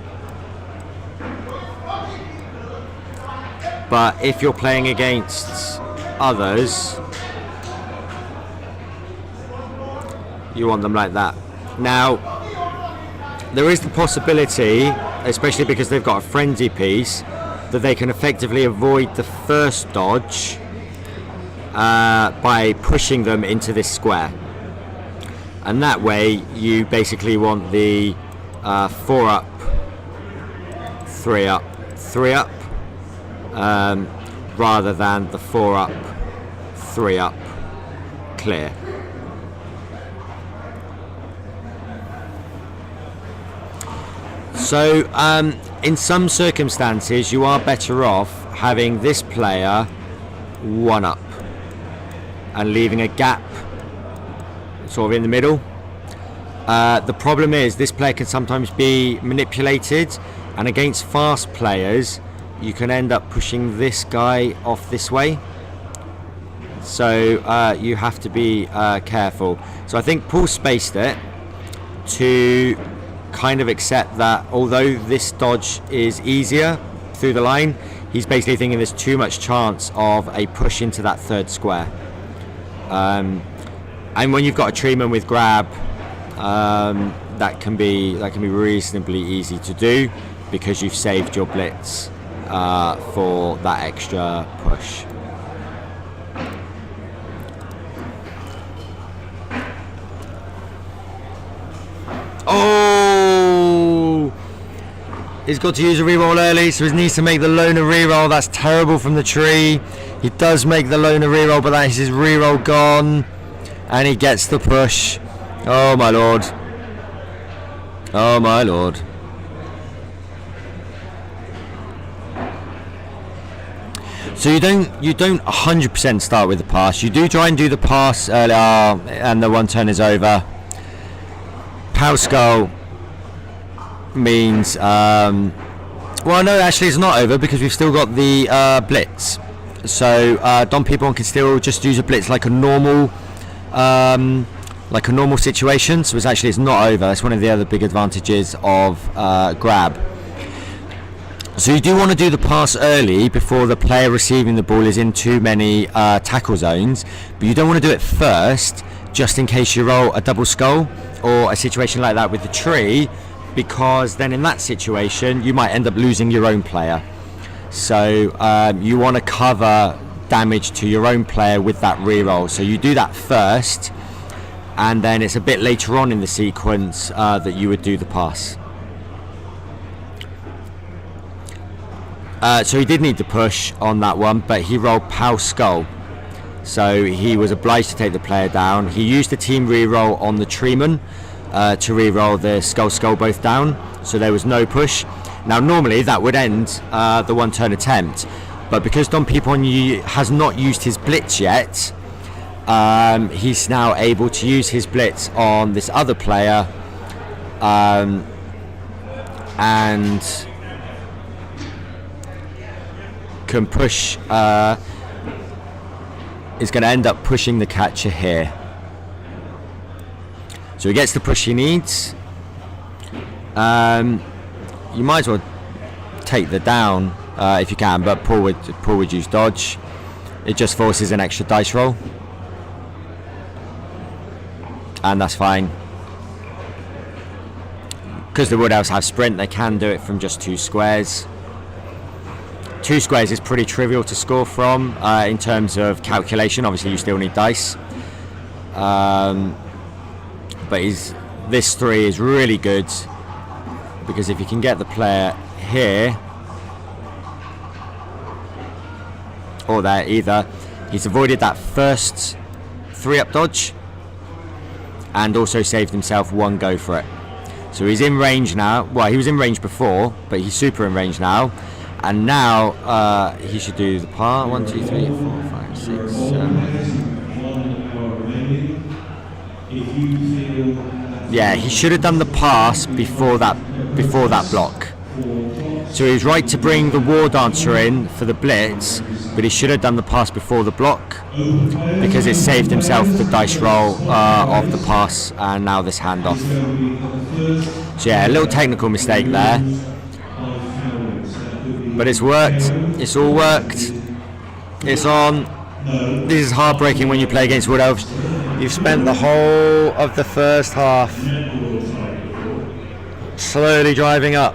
But if you're playing against others, you want them like that. Now there is the possibility, especially because they've got a frenzy piece, that they can effectively avoid the first dodge by pushing them into this square, and that way you basically want the 4 up, 3 up, 3 up, rather than the 4 up, 3 up, clear. So in some circumstances you are better off having this player 1 up and leaving a gap sort of in the middle. The problem is this player can sometimes be manipulated, and against fast players you can end up pushing this guy off this way. So you have to be careful. So I think Paul spaced it to kind of accept that although this dodge is easier through the line, he's basically thinking there's too much chance of a push into that third square. And when you've got a treeman with grab, that can be reasonably easy to do because you've saved your blitz for that extra push. He's got to use a reroll early, so he needs to make the loner reroll. That's terrible from the tree. He does make the loner reroll, but that is his reroll gone. And he gets the push. Oh my lord. Oh my lord. So you don't 100% start with the pass. You do try and do the pass early, and the one turn is over. Pow skull means well, no, actually it's not over because we've still got the blitz. So Donpimpon can still just use a blitz like a normal situation. So it's not over. That's one of the other big advantages of grab. So you do want to do the pass early before the player receiving the ball is in too many tackle zones, but you don't want to do it first just in case you roll a double skull or a situation like that with the tree, because then in that situation you might end up losing your own player. So you want to cover damage to your own player with that reroll. So you do that first, and then it's a bit later on in the sequence that you would do the pass. So he did need to push on that one, but he rolled Pow Skull. So he was obliged to take the player down. He used the team reroll on the Treeman to reroll the Skull both down. So there was no push. Now normally that would end the one turn attempt, but because Donpimpon has not used his blitz yet, he's now able to use his blitz on this other player, and can push, is going to end up pushing the catcher here. So he gets the push he needs. You might as well take the down if you can, but Paul would use dodge. It just forces an extra dice roll, and that's fine. Because the Wood Elves have sprint, they can do it from just 2 squares. 2 squares is pretty trivial to score from in terms of calculation. Obviously you still need dice, but this 3 is really good, because if you can get the player here or there, either he's avoided that first 3-up dodge and also saved himself 1 go for it. So he's in range now. Well, he was in range before, but he's super in range now. And now he should do the par. 1, 2, 3, 4, 5, 6, 7. Yeah, he should have done the pass before that block. So he was right to bring the War Dancer in for the blitz, but he should have done the pass before the block, because it saved himself the dice roll of the pass and now this handoff. So yeah, a little technical mistake there. But it's worked. It's all worked. It's on. This is heartbreaking when you play against Wood Elves. You've spent the whole of the first half slowly driving up.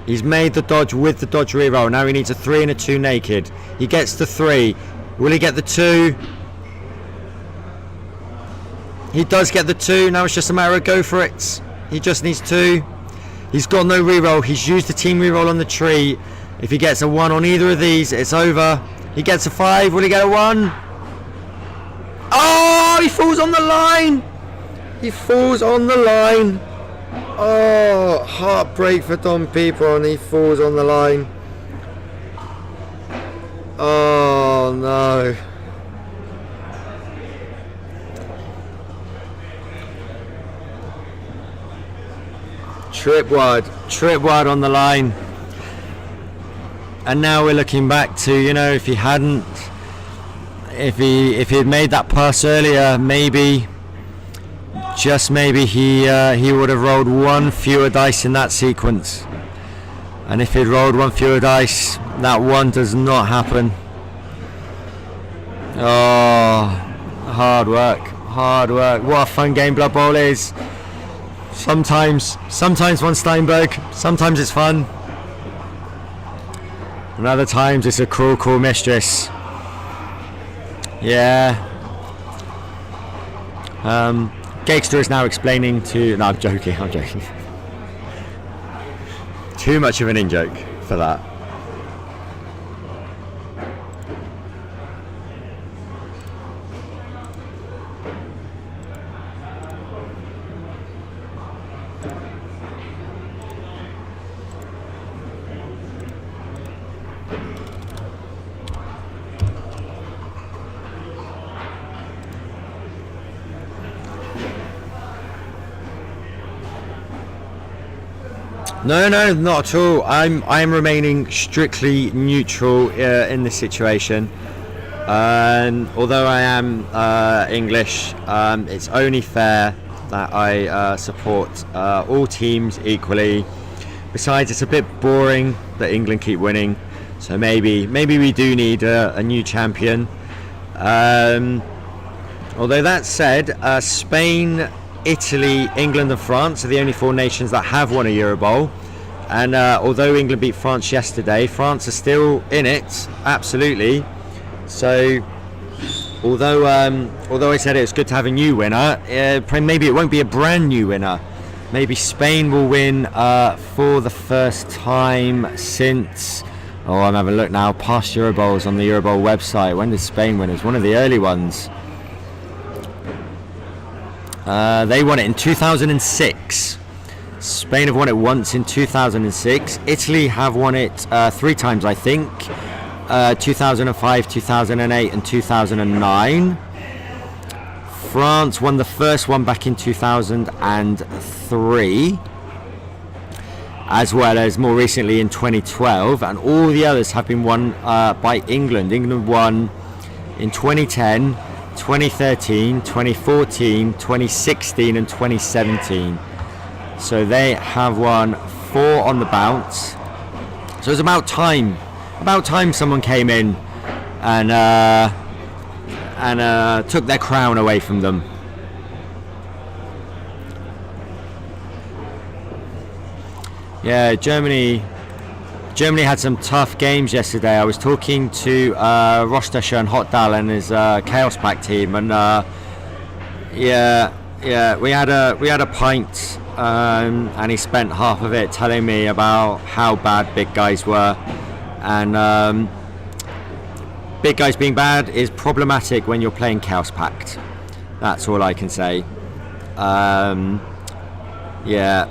He's made the dodge with the dodge reroll. Now he needs a 3 and a 2 naked. He gets the 3. Will he get the 2? He does get the 2. Now it's just a matter of go for it. He just needs 2. He's got no reroll. He's used the team reroll on the tree. If he gets a 1 on either of these, it's over. He gets a 5. Will he get a 1? Oh, he falls on the line. He falls on the line. Oh, heartbreak for Donpimpon. He falls on the line. Oh no. Trip wide on the line. And now we're looking back to, if he had made that pass earlier, maybe, just maybe, he would have rolled 1 fewer dice in that sequence. And if he'd rolled 1 fewer dice, that 1 does not happen. Oh, hard work. What a fun game Blood Bowl is. Sometimes one Steinberg, sometimes it's fun, and other times it's a cruel mistress. Yeah, Geggster is now explaining to... No, I'm joking. Too much of an in-joke for that. No, not at all. I'm remaining strictly neutral in this situation. Although I am English, it's only fair that I support all teams equally. Besides, it's a bit boring that England keep winning, so maybe we do need a new champion. Although that said, Spain, Italy, England and France are the only 4 nations that have won a Eurobowl, and although England beat France yesterday, France are still in it, absolutely. So although I said it was good to have a new winner, maybe it won't be a brand new winner. Maybe Spain will win for the first time since, I'm having a look now, past Eurobowls on the Eurobowl website. When did Spain win? It was one of the early ones. They won it in 2006. Spain have won it once in 2006. Italy have won it 3 times, I think. 2005, 2008 and 2009. France won the first one back in 2003, as well as more recently in 2012, and all the others have been won by England. England won in 2010, 2013, 2014, 2016 and 2017. So they have won 4 on the bounce. So it's about time someone came in and took their crown away from them. Yeah, Germany had some tough games yesterday. I was talking to Rostasher and Hotdal and his Chaos Pack team, and we had a pint, and he spent half of it telling me about how bad big guys were, and big guys being bad is problematic when you're playing Chaos Pact. That's all I can say. Yeah.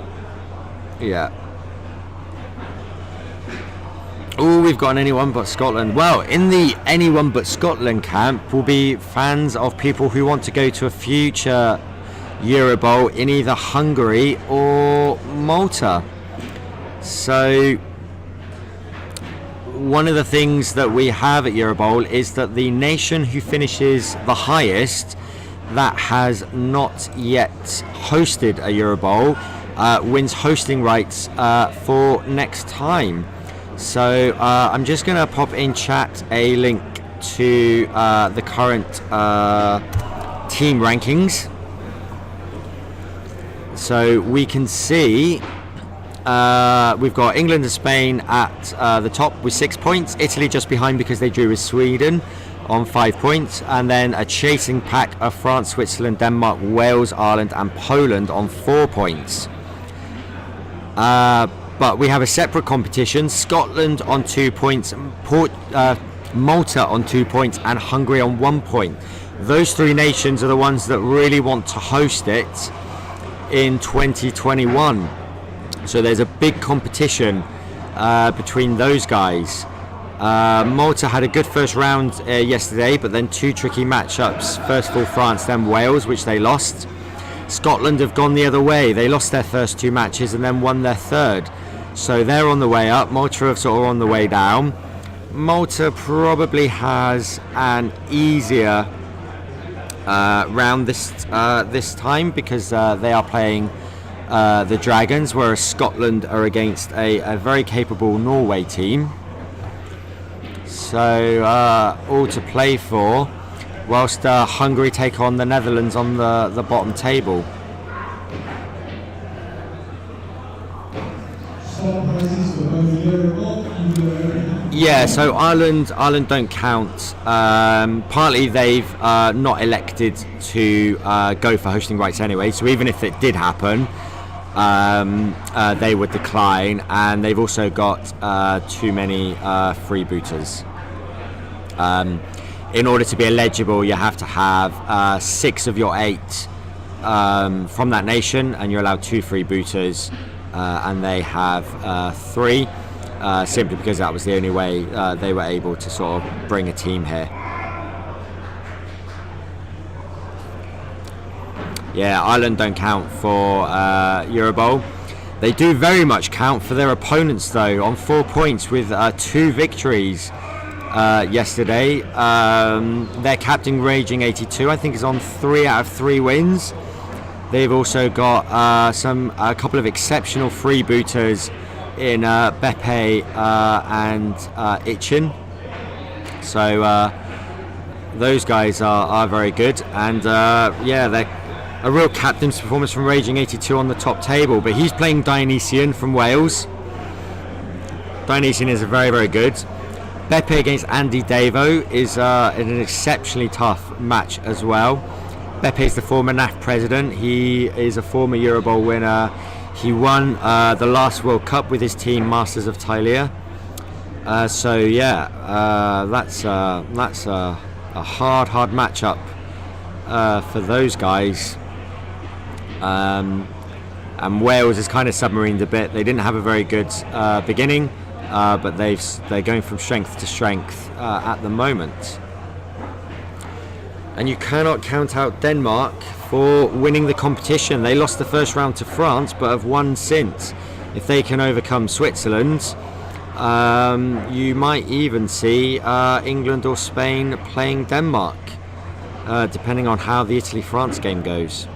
Oh, we've got an Anyone But Scotland. Well, in the Anyone But Scotland camp will be fans of people who want to go to a future Eurobowl in either Hungary or Malta. So one of the things that we have at Eurobowl is that the nation who finishes the highest, that has not yet hosted a Eurobowl, wins hosting rights for next time. So I'm just going to pop in chat a link to the current team rankings, so we can see we've got England and Spain at the top with 6 points, Italy just behind because they drew with Sweden on 5 points, and then a chasing pack of France, Switzerland, Denmark, Wales, Ireland and Poland on 4 points. But we have a separate competition, Scotland on 2 points, Malta on 2 points and Hungary on 1 point. Those 3 nations are the ones that really want to host it in 2021. So there's a big competition between those guys. Malta had a good first round yesterday, but then 2 tricky matchups. First of all France, then Wales, which they lost. Scotland have gone the other way. They lost their first 2 matches and then won their third. So they're on the way up. Malta are sort of on the way down. Malta probably has an easier round this time because they are playing the Dragons, whereas Scotland are against a very capable Norway team. So all to play for, whilst Hungary take on the Netherlands on the bottom table. Yeah, so Ireland don't count. Partly they've not elected to go for hosting rights anyway, so even if it did happen, they would decline, and they've also got too many freebooters. In order to be eligible, you have to have 6 of your 8 from that nation, and you're allowed 2 freebooters, and they have 3. Simply because that was the only way they were able to sort of bring a team here. Yeah, Ireland don't count for Eurobowl. They do very much count for their opponents though, on 4 points with 2 victories yesterday. Their captain, Raging 82, I think is on 3 out of 3 wins. They've also got a couple of exceptional freebooters in Beppe and Itchin, so those guys are very good, and yeah, they're a real captain's performance from Raging 82 on the top table, but he's playing Dionysian from Wales. Dionysian is very, very good. Beppe against Andy Davo is an exceptionally tough match as well. Beppe is the former NAF president. He is a former Eurobowl winner. He won the last World Cup with his team, Masters of Tylea. So yeah, that's a hard matchup for those guys. And Wales is kind of submarined a bit. They didn't have a very good beginning, but they're going from strength to strength at the moment. And you cannot count out Denmark for winning the competition. They lost the first round to France, but have won since. If they can overcome Switzerland, you might even see England or Spain playing Denmark, depending on how the Italy-France game goes.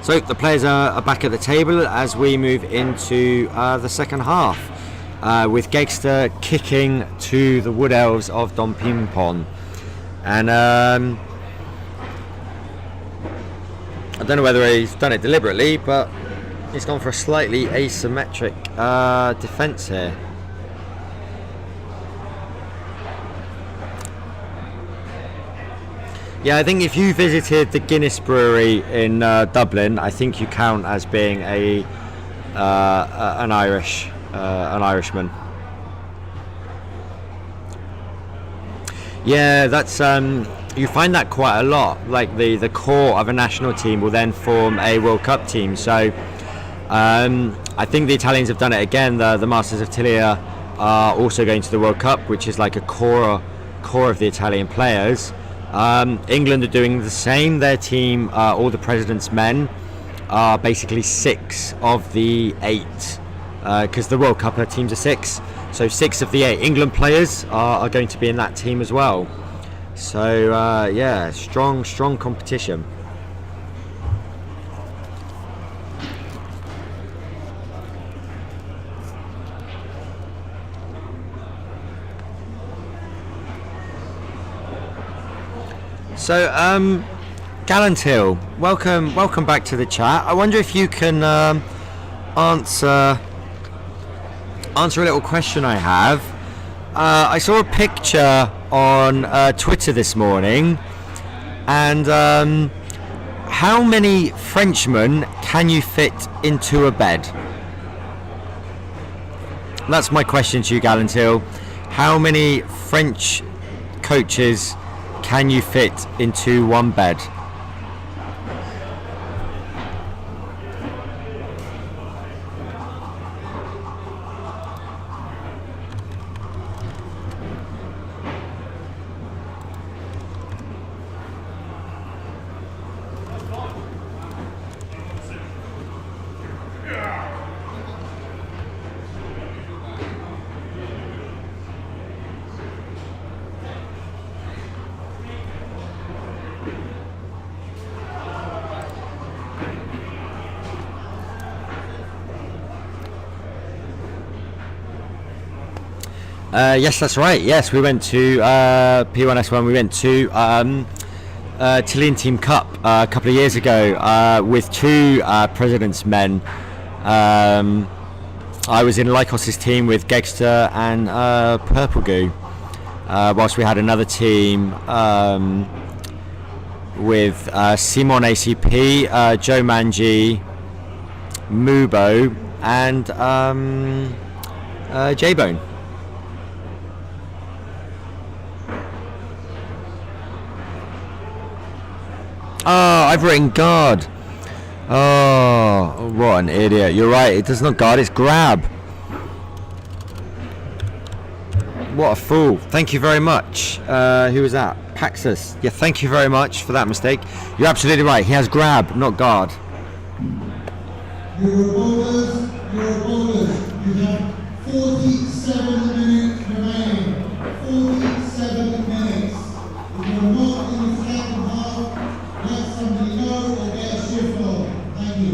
So the players are back at the table as we move into the second half, with Geggster kicking to the Wood Elves of Donpimpon. And I don't know whether he's done it deliberately, but he's gone for a slightly asymmetric defence here. Yeah, I think if you visited the Guinness Brewery in Dublin, I think you count as being an Irishman. Yeah, that's you find that quite a lot. Like the core of a national team will then form a World Cup team. So I think the Italians have done it again. The Masters of Tylea are also going to the World Cup, which is like a core of the Italian players. England are doing the same. Their team, all the President's men, are basically 6 of the 8, because the World Cup teams are 6. So 6 of the 8 England players are going to be in that team as well. So yeah, strong competition. So Gallantil, welcome back to the chat. I wonder if you can answer a little question I have. I saw a picture on Twitter this morning, and how many Frenchmen can you fit into a bed? That's my question to you, Gallantil. How many French coaches can you fit into one bed? Yes, that's right. Yes, we went to P1S1. We went to Chilean Team Cup a couple of years ago with 2 President's men. I was in Lycos's team with Geggster and Purple Goo, whilst we had another team with Simon ACP, Joe Manji, Mubo, and J-Bone. Oh, I've written guard. Oh, what an idiot. You're right, it does not guard, it's grab. What a fool. Thank you very much. Who was that? Paxus. Yeah, thank you very much for that mistake. You're absolutely right, he has grab, not guard. Eurobowlers, you have 47 minutes remaining. 47 minutes. If you're not in the second half, let somebody know or get a shift on. Thank you.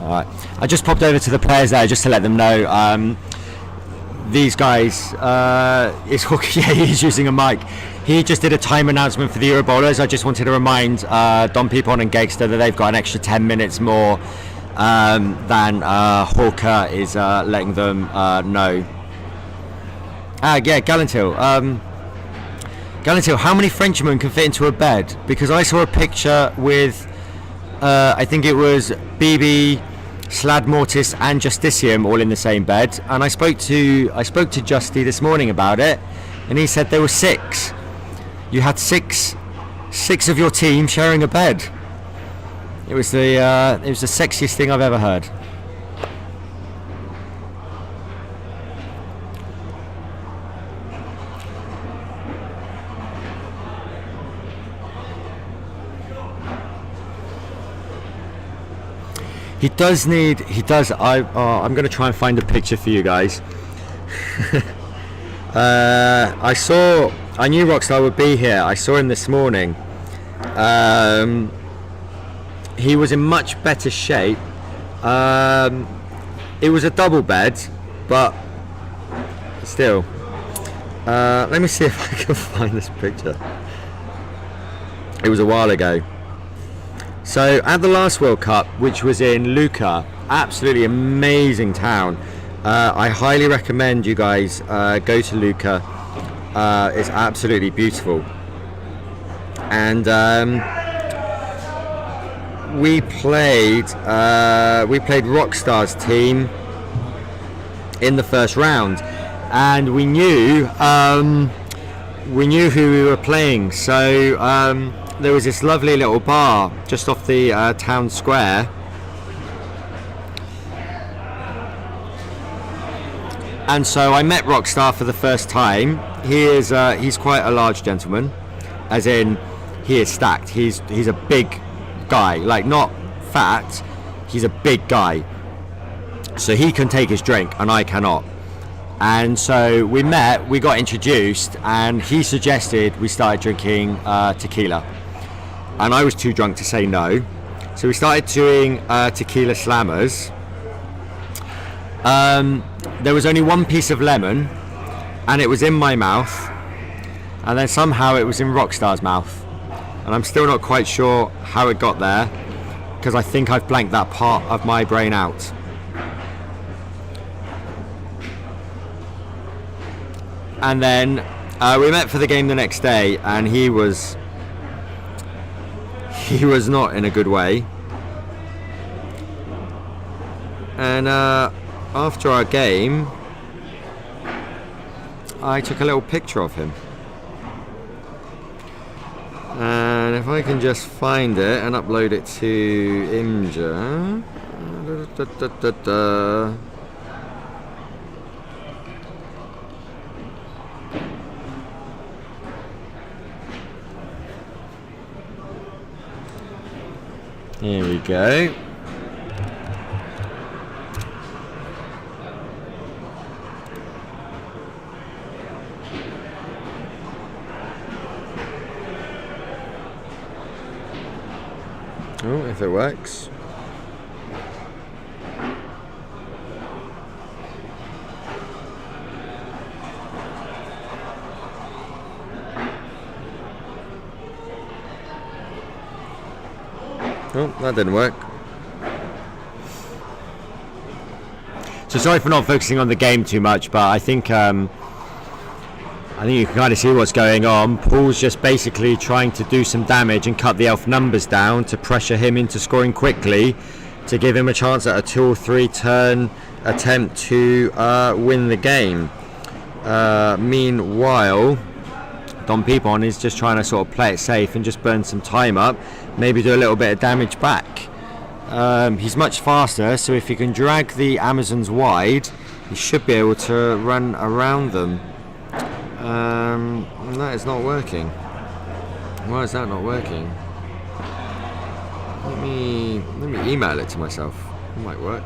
Alright, I just popped over to the players there just to let them know these guys, yeah, he's using a mic. He just did a time announcement for the Eurobowlers. I just wanted to remind Donpimpon and Geggster that they've got an extra 10 minutes more than Hawker is letting them know. Yeah, Gallantil. Gallantil, how many Frenchmen can fit into a bed? Because I saw a picture with, I think it was BB, Slad Mortis and Justicium all in the same bed, and I spoke to Justy this morning about it, and he said there were 6. You had six of your team sharing a bed. It was the sexiest thing I've ever heard. He does. I'm going to try and find a picture for you guys. I knew Rockstar would be here. I saw him this morning. He was in much better shape. It was a double bed, but still. Let me see if I can find this picture. It was a while ago. So at the last World Cup, which was in Lucca, absolutely amazing town. I highly recommend you guys go to Lucca. It's absolutely beautiful. And we played Rockstar's team in the first round, and we knew who we were playing. So there was this lovely little bar just off the town square, and so I met Rockstar for the first time. He's quite a large gentleman, as in he is stacked. He's a big guy, like not fat. He's a big guy, so he can take his drink and I cannot. And so we met, we got introduced, and he suggested we started drinking tequila. And I was too drunk to say no. So we started doing tequila slammers. There was only one piece of lemon, and it was in my mouth. And then somehow it was in Rockstar's mouth. And I'm still not quite sure how it got there, because I think I've blanked that part of my brain out. And then we met for the game the next day, and he was not in a good way. And after our game, I took a little picture of him. And if I can just find it and upload it to Imgur. Here we go. Oh, if it works. Oh, that didn't work. So sorry for not focusing on the game too much, but I think you can kind of see what's going on. Paul's just basically trying to do some damage and cut the elf numbers down to pressure him into scoring quickly to give him a chance at a 2 or 3 turn attempt to win the game. Meanwhile, Donpimpon is just trying to sort of play it safe and just burn some time up, maybe do a little bit of damage back. He's much faster, so if he can drag the Amazons wide, he should be able to run around them. That is not working. Why is that not working? Let me email it to myself. It might work.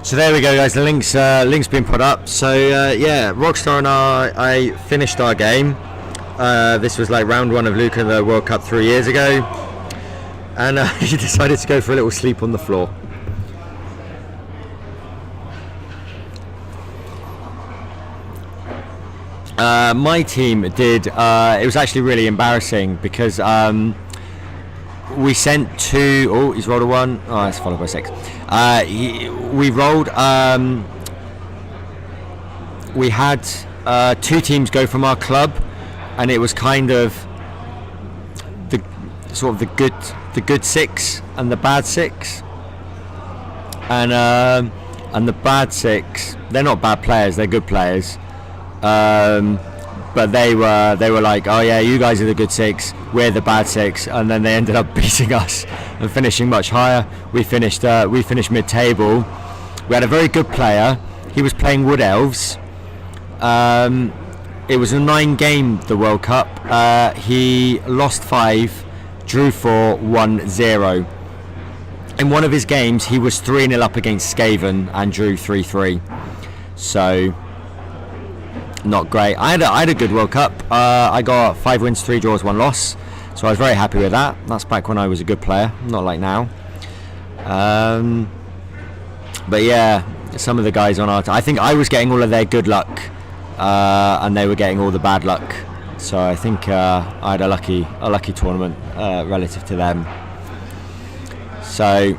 So there we go, guys. The link's been put up. So yeah, Rockstar and I finished our game. This was like round 1 of Luke in the World Cup 3 years ago, and he decided to go for a little sleep on the floor. My team did. It was actually really embarrassing because we sent 2. Oh, he's rolled a 1. Oh, it's followed by 6. We rolled. We had 2 teams go from our club, and it was kind of the good 6 and the bad 6. And the bad 6, they're not bad players; they're good players. But they were like, oh yeah, you guys are the good 6, we're the bad 6, and then they ended up beating us and finishing much higher. We finished mid-table. We had a very good player. He was playing Wood Elves. It was a 9-game the World Cup. He lost 5, drew 4, won 0. In one of his games, he was 3-0 up against Skaven and drew 3-3. So not great. I had a good World Cup. I got 5 wins, 3 draws, 1 loss. So I was very happy with that. That's back when I was a good player, not like now. But yeah, some of the guys on our I think I was getting all of their good luck, and they were getting all the bad luck. So I think I had a lucky tournament relative to them. So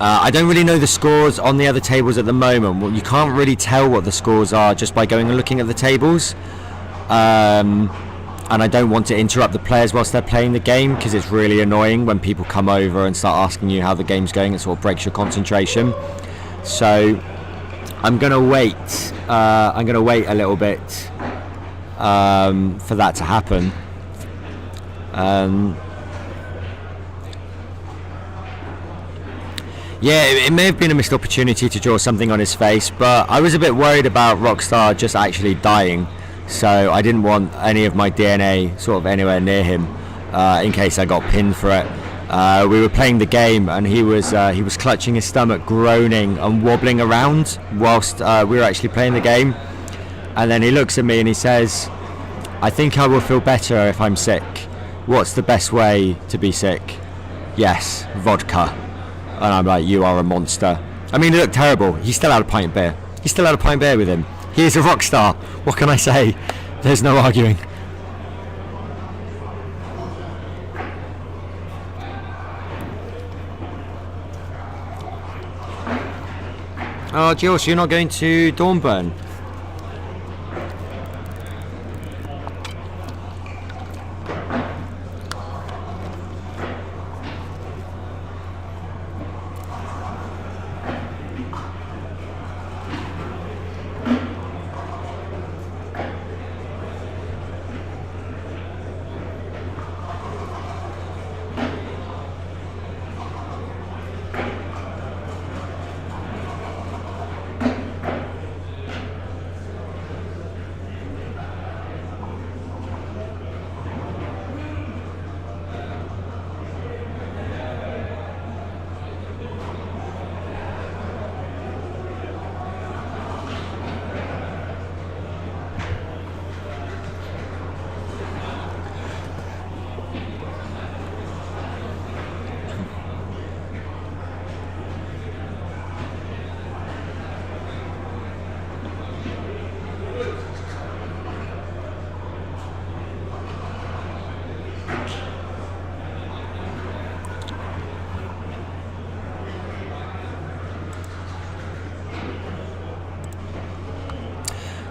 I don't really know the scores on the other tables at the moment. Well, you can't really tell what the scores are just by going and looking at the tables. And I don't want to interrupt the players whilst they're playing the game, because it's really annoying when people come over and start asking you how the game's going. It sort of breaks your concentration. So I'm going to wait. I'm going to wait a little bit for that to happen. Yeah, it may have been a missed opportunity to draw something on his face, but I was a bit worried about Rockstar just actually dying, so I didn't want any of my DNA sort of anywhere near him in case I got pinned for it. We were playing the game, and he was clutching his stomach, groaning and wobbling around whilst we were actually playing the game. And then he looks at me and he says, "I think I will feel better if I'm sick. What's the best way to be sick?" "Yes, vodka." And I'm like, "You are a monster." I mean, he looked terrible. He still had a pint of beer. He still had a pint of beer with him. He is a rock star. What can I say? There's no arguing. Oh, Jill, so you're not going to Dornburn?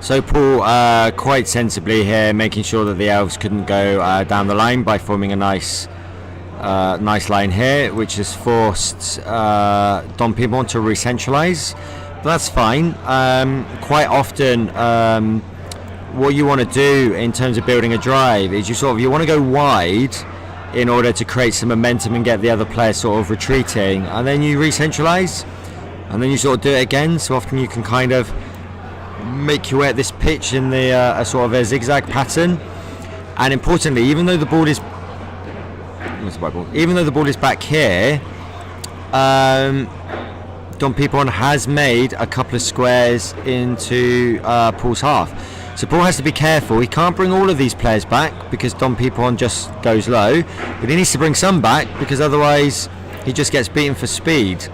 So Paul, quite sensibly here, making sure that the elves couldn't go down the line by forming a nice line here, which has forced Donpimpon to re-centralise. But that's fine. Quite often, what you want to do in terms of building a drive is you want to go wide in order to create some momentum and get the other players sort of retreating, and then you re-centralise, and then you sort of do it again. So often you can kind of make your way at this pitch in the a sort of a zigzag pattern. And importantly, even though the ball is back here, Donpimpon has made a couple of squares into Paul's half. So Paul has to be careful. He can't bring all of these players back because Donpimpon just goes low, but he needs to bring some back because otherwise he just gets beaten for speed.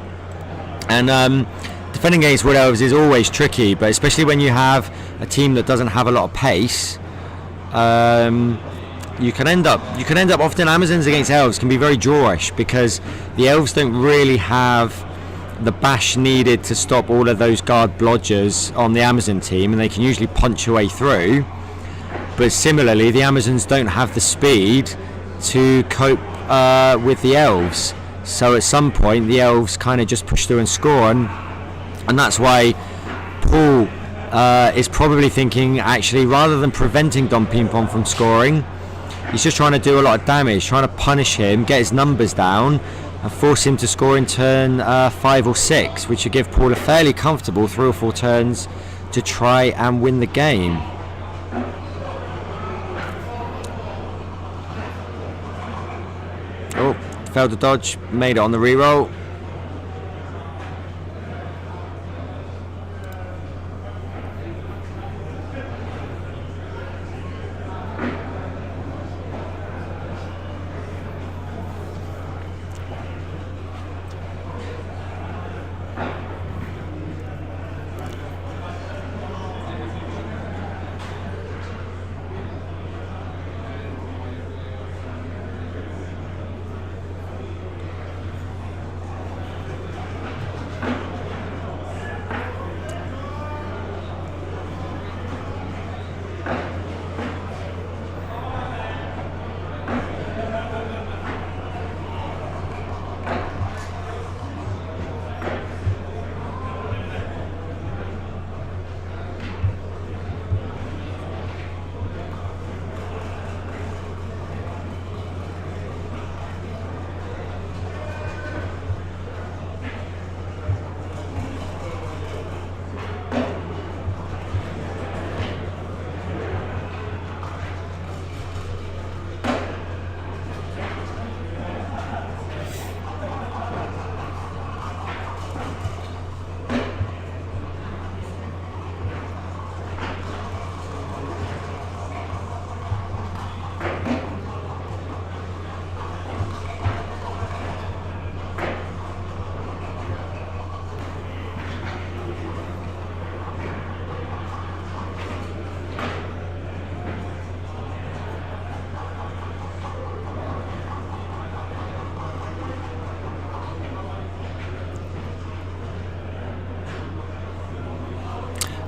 And defending against Wood Elves is always tricky, but especially when you have a team that doesn't have a lot of pace, you can end up often Amazons against Elves can be very drawish because the Elves don't really have the bash needed to stop all of those guard blodgers on the Amazon team, and they can usually punch a way through. But similarly, the Amazons don't have the speed to cope with the Elves, so at some point the Elves kind of just push through and score, and that's why Paul is probably thinking, actually, rather than preventing Donpimpon from scoring, he's just trying to do a lot of damage, trying to punish him, get his numbers down, and force him to score in turn 5 or 6, which would give Paul a fairly comfortable 3 or 4 turns to try and win the game. Oh, failed to dodge, made it on the reroll.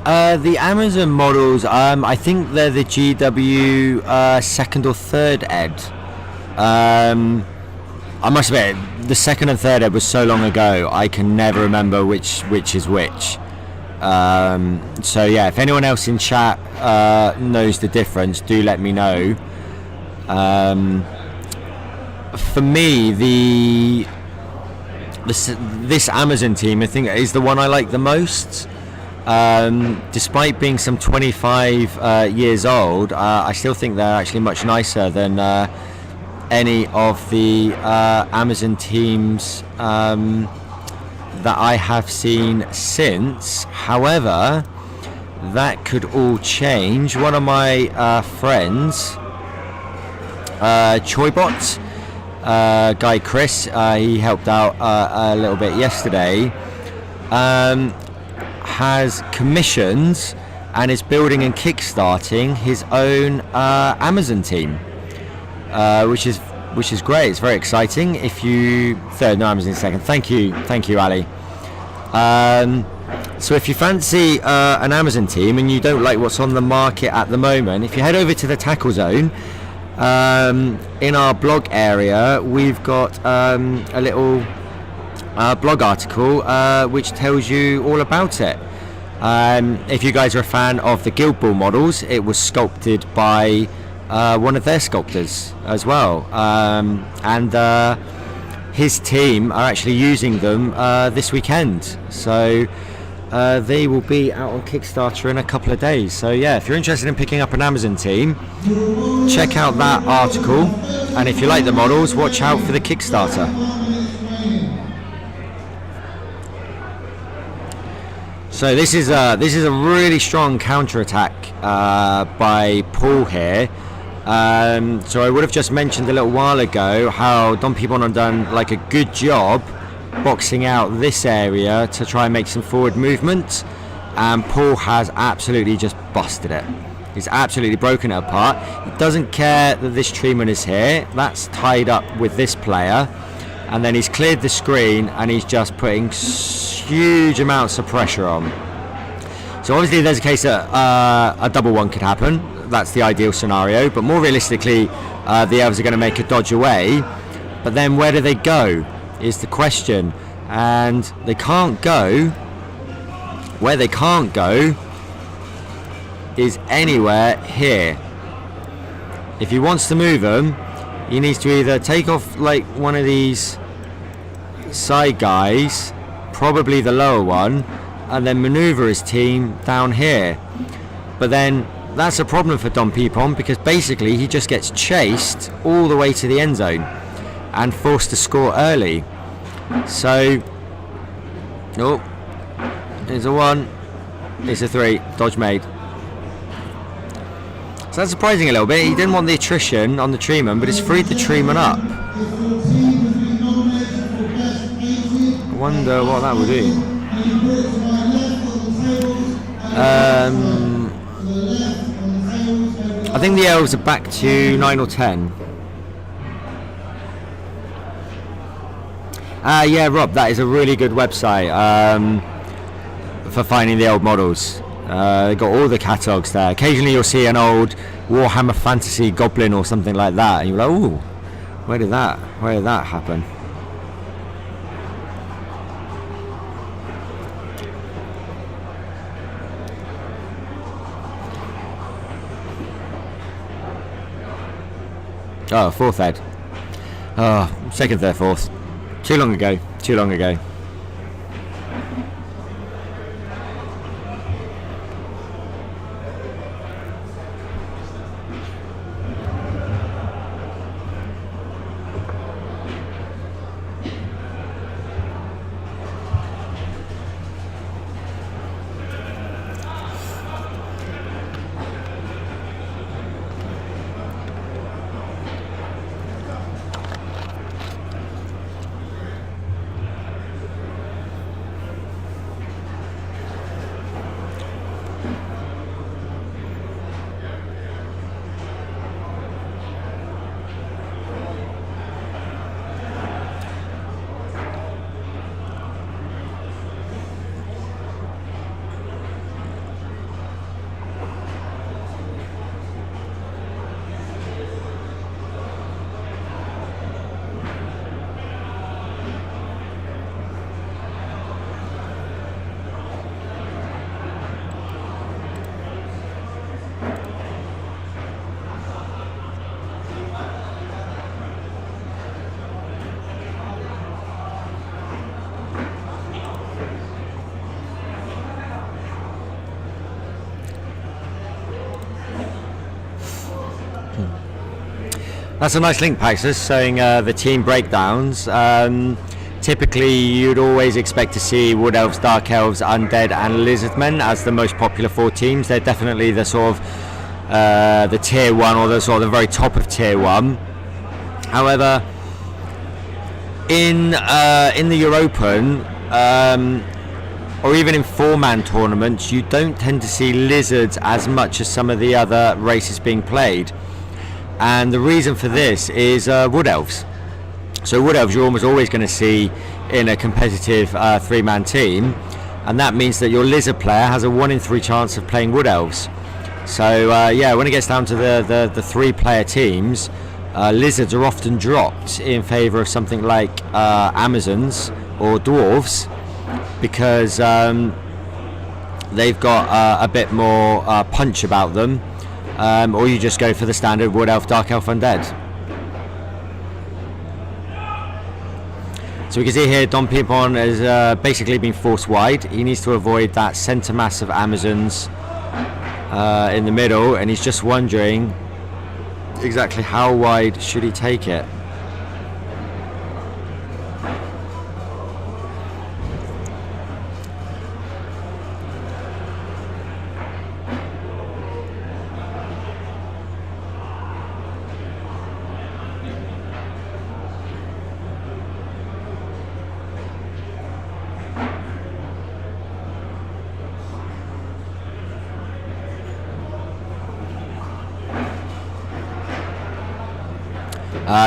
The Amazon models, I think they're the GW second or third ed. I must admit, the second and third ed was so long ago, I can never remember which is which. So yeah, if anyone else in chat knows the difference, do let me know. For me, this Amazon team, I think, is the one I like the most. Despite being some 25 years old, I still think they're actually much nicer than any of the Amazon teams that I have seen since. However, that could all change. One of my friends, Choybot, guy Chris, he helped out a little bit yesterday, has commissioned and is building and kickstarting his own Amazon team, which is great. It's very exciting. If you Amazon second. Thank you, Ali. So if you fancy an Amazon team and you don't like what's on the market at the moment, if you head over to the Tackle Zone, in our blog area, we've got a little blog article which tells you all about it. If you guys are a fan of the Guildball models, it was sculpted by one of their sculptors as well, and his team are actually using them this weekend, so they will be out on Kickstarter in a couple of days. So yeah, if you're interested in picking up an Amazon team, check out that article, and if you like the models, watch out for the Kickstarter. So this is a really strong counter-attack by Paul here. So I would have just mentioned a little while ago how Donpimpon have done like a good job boxing out this area to try and make some forward movement, and Paul has absolutely just busted it. He's absolutely broken it apart. He doesn't care that this treeman is here. That's tied up with this player, and then he's cleared the screen and he's just putting huge amounts of pressure on. So obviously there's a case that a double one could happen. That's the ideal scenario, but more realistically the elves are going to make a dodge away, but then where do they go is the question, and they can't go. Where they can't go is anywhere here. If he wants to move them, he needs to either take off like one of these side guys, probably the lower one, and then maneuver his team down here. But then that's a problem for Donpimpon, because basically he just gets chased all the way to the end zone and forced to score early. So, oh, there's a 1, it's a 3, dodge made. So that's surprising a little bit. He didn't want the attrition on the treeman, but he's freed the treeman up. I wonder what that will do. I think the elves are back to 9 or 10. Yeah, Rob, that is a really good website for finding the old models. They've got all the catalogues there. Occasionally you'll see an old Warhammer Fantasy Goblin or something like that, and you're like, ooh, where did that happen? Oh, 4th ed. Oh, 2nd, 3rd, 4th. Too long ago. That's a nice link, Paxus, showing the team breakdowns. Typically, you'd always expect to see Wood Elves, Dark Elves, Undead, and Lizardmen as the most popular 4 teams. They're definitely the sort of the tier 1, or the sort of the very top of tier 1. However, in the Europen, or even in 4-man tournaments, you don't tend to see lizards as much as some of the other races being played. And the reason for this is Wood Elves. So Wood Elves you're almost always going to see in a competitive 3-man team, and that means that your lizard player has a 1 in 3 chance of playing Wood Elves. So yeah, when it gets down to the 3-player teams, lizards are often dropped in favour of something like Amazons or Dwarves, because they've got a bit more punch about them, or you just go for the standard Wood Elf, Dark Elf, Undead. So we can see here Donpimpon has basically been forced wide. He needs to avoid that centre mass of Amazons in the middle, and he's just wondering exactly how wide should he take it.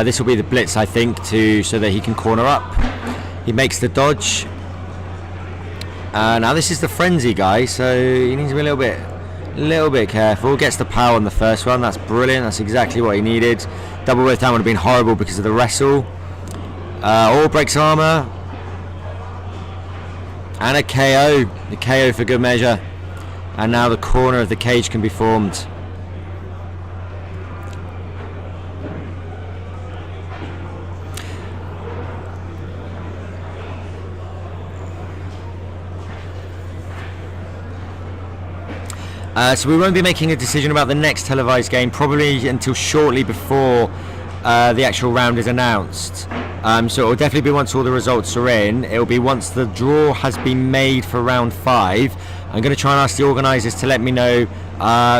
This will be the blitz, I think, so that he can corner up. He makes the dodge. Now this is the frenzy guy, so he needs to be a little bit careful. Gets the power on the first one. That's brilliant. That's exactly what he needed. Double width down would have been horrible because of the wrestle. All breaks armor. And a KO. The KO for good measure. And now the corner of the cage can be formed. So we won't be making a decision about the next televised game probably until shortly before the actual round is announced. So it will definitely be once all the results are in. It will be once the draw has been made for round 5. I'm going to try and ask the organisers to let me know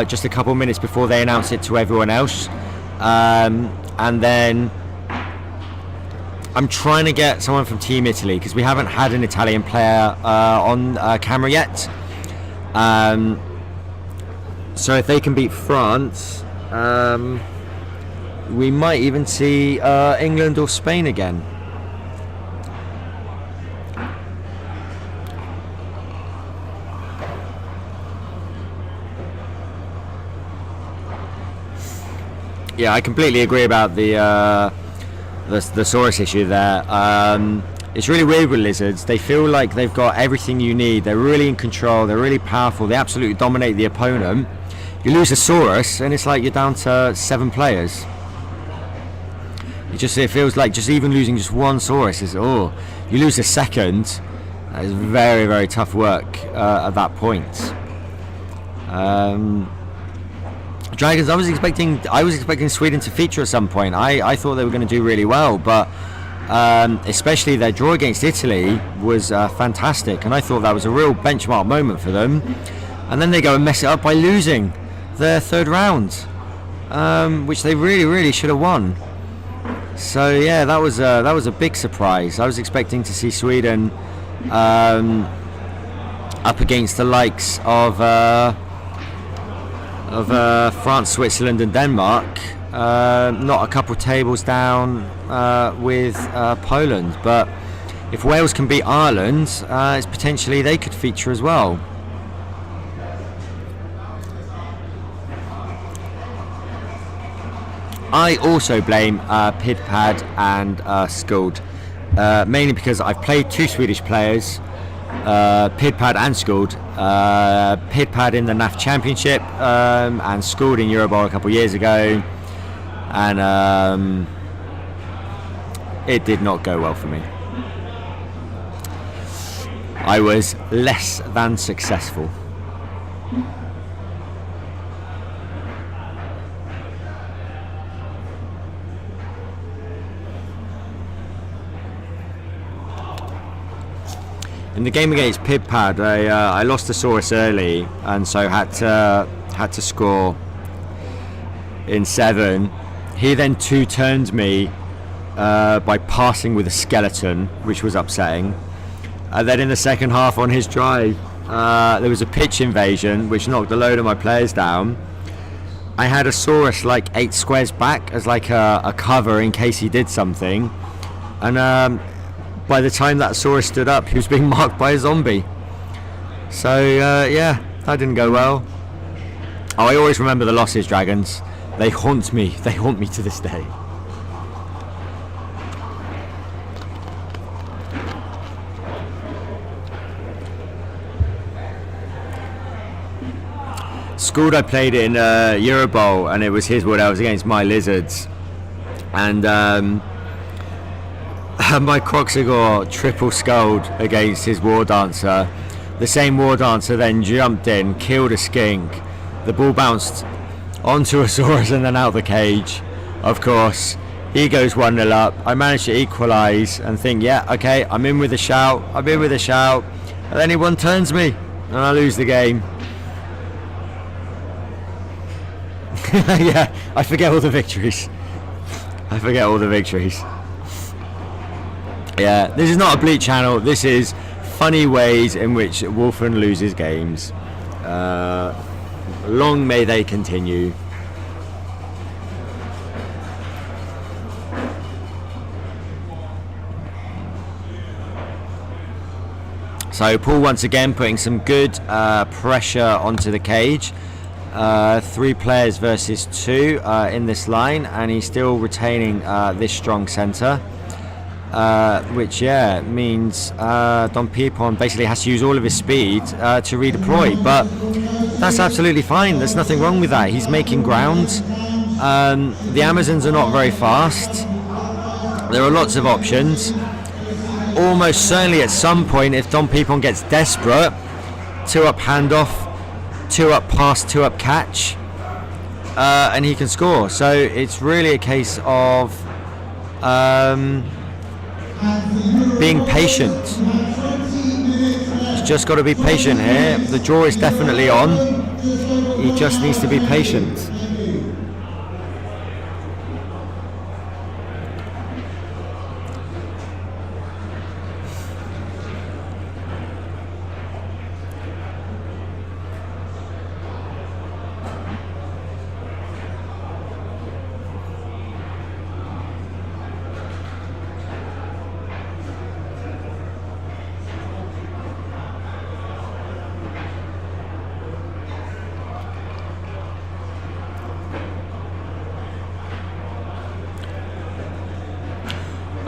just a couple minutes before they announce it to everyone else. And then I'm trying to get someone from Team Italy, because we haven't had an Italian player on camera yet. So if they can beat France, we might even see England or Spain again. Yeah, I completely agree about the Saurus issue there. It's really weird with lizards. They feel like they've got everything you need. They're really in control. They're really powerful. They absolutely dominate the opponent. You lose a Saurus, and it's like you're down to 7 players. It feels like just even losing just one Saurus is, you lose a second. That is very, very tough work at that point. Dragons, I was expecting Sweden to feature at some point. I thought they were going to do really well, but especially their draw against Italy was fantastic, and I thought that was a real benchmark moment for them. And then they go and mess it up by losing their 3rd round, which they really, really should have won. So yeah, that was a big surprise. I was expecting to see Sweden up against the likes of France, Switzerland, and Denmark. Not a couple tables down with Poland, but if Wales can beat Ireland, it's potentially they could feature as well. I also blame Pidpad and Skuld, mainly because I've played 2 Swedish players, Pidpad and Skuld. Pidpad in the NAF Championship and Skuld in Eurobowl a couple of years ago, and it did not go well for me. I was less than successful. In the game against Pidpad, I lost the Saurus early, and so had to score in 7. He then 2-turned me by passing with a skeleton, which was upsetting. And then in the second half on his drive, there was a pitch invasion, which knocked a load of my players down. I had a Saurus like 8 squares back as like a cover in case he did something. And by the time that Saurus stood up, he was being marked by a zombie. So yeah, that didn't go well. Oh, I always remember the losses, Dragons. They haunt me. They haunt me to this day. Schooled, I played in Eurobowl, and it was his wood. I was against my lizards, and my Croxagore triple sculled against his War Dancer. The same War Dancer then jumped in, killed a skink. The ball bounced onto a Saurus and then out the cage. Of course, he goes 1-0 up. I managed to equalise and think, yeah, okay, I'm in with a shout. I'm in with a shout. And then he 1-turns me, and I lose the game. Yeah, I forget all the victories. I forget all the victories. Yeah, this is not a bleach channel. This is funny ways in which Wolfen loses games. Long may they continue. So Paul once again putting some good pressure onto the cage. 3 players versus 2 in this line, and he's still retaining this strong centre, which means Donpimpon basically has to use all of his speed to redeploy, but that's absolutely fine. There's nothing wrong with that. He's making ground. The Amazons are not very fast. There are lots of options. Almost certainly at some point, if Donpimpon gets desperate, 2-up handoff, 2-up pass, 2-up catch, and he can score. So it's really a case of being patient. He's just got to be patient here. The draw is definitely on. He just needs to be patient.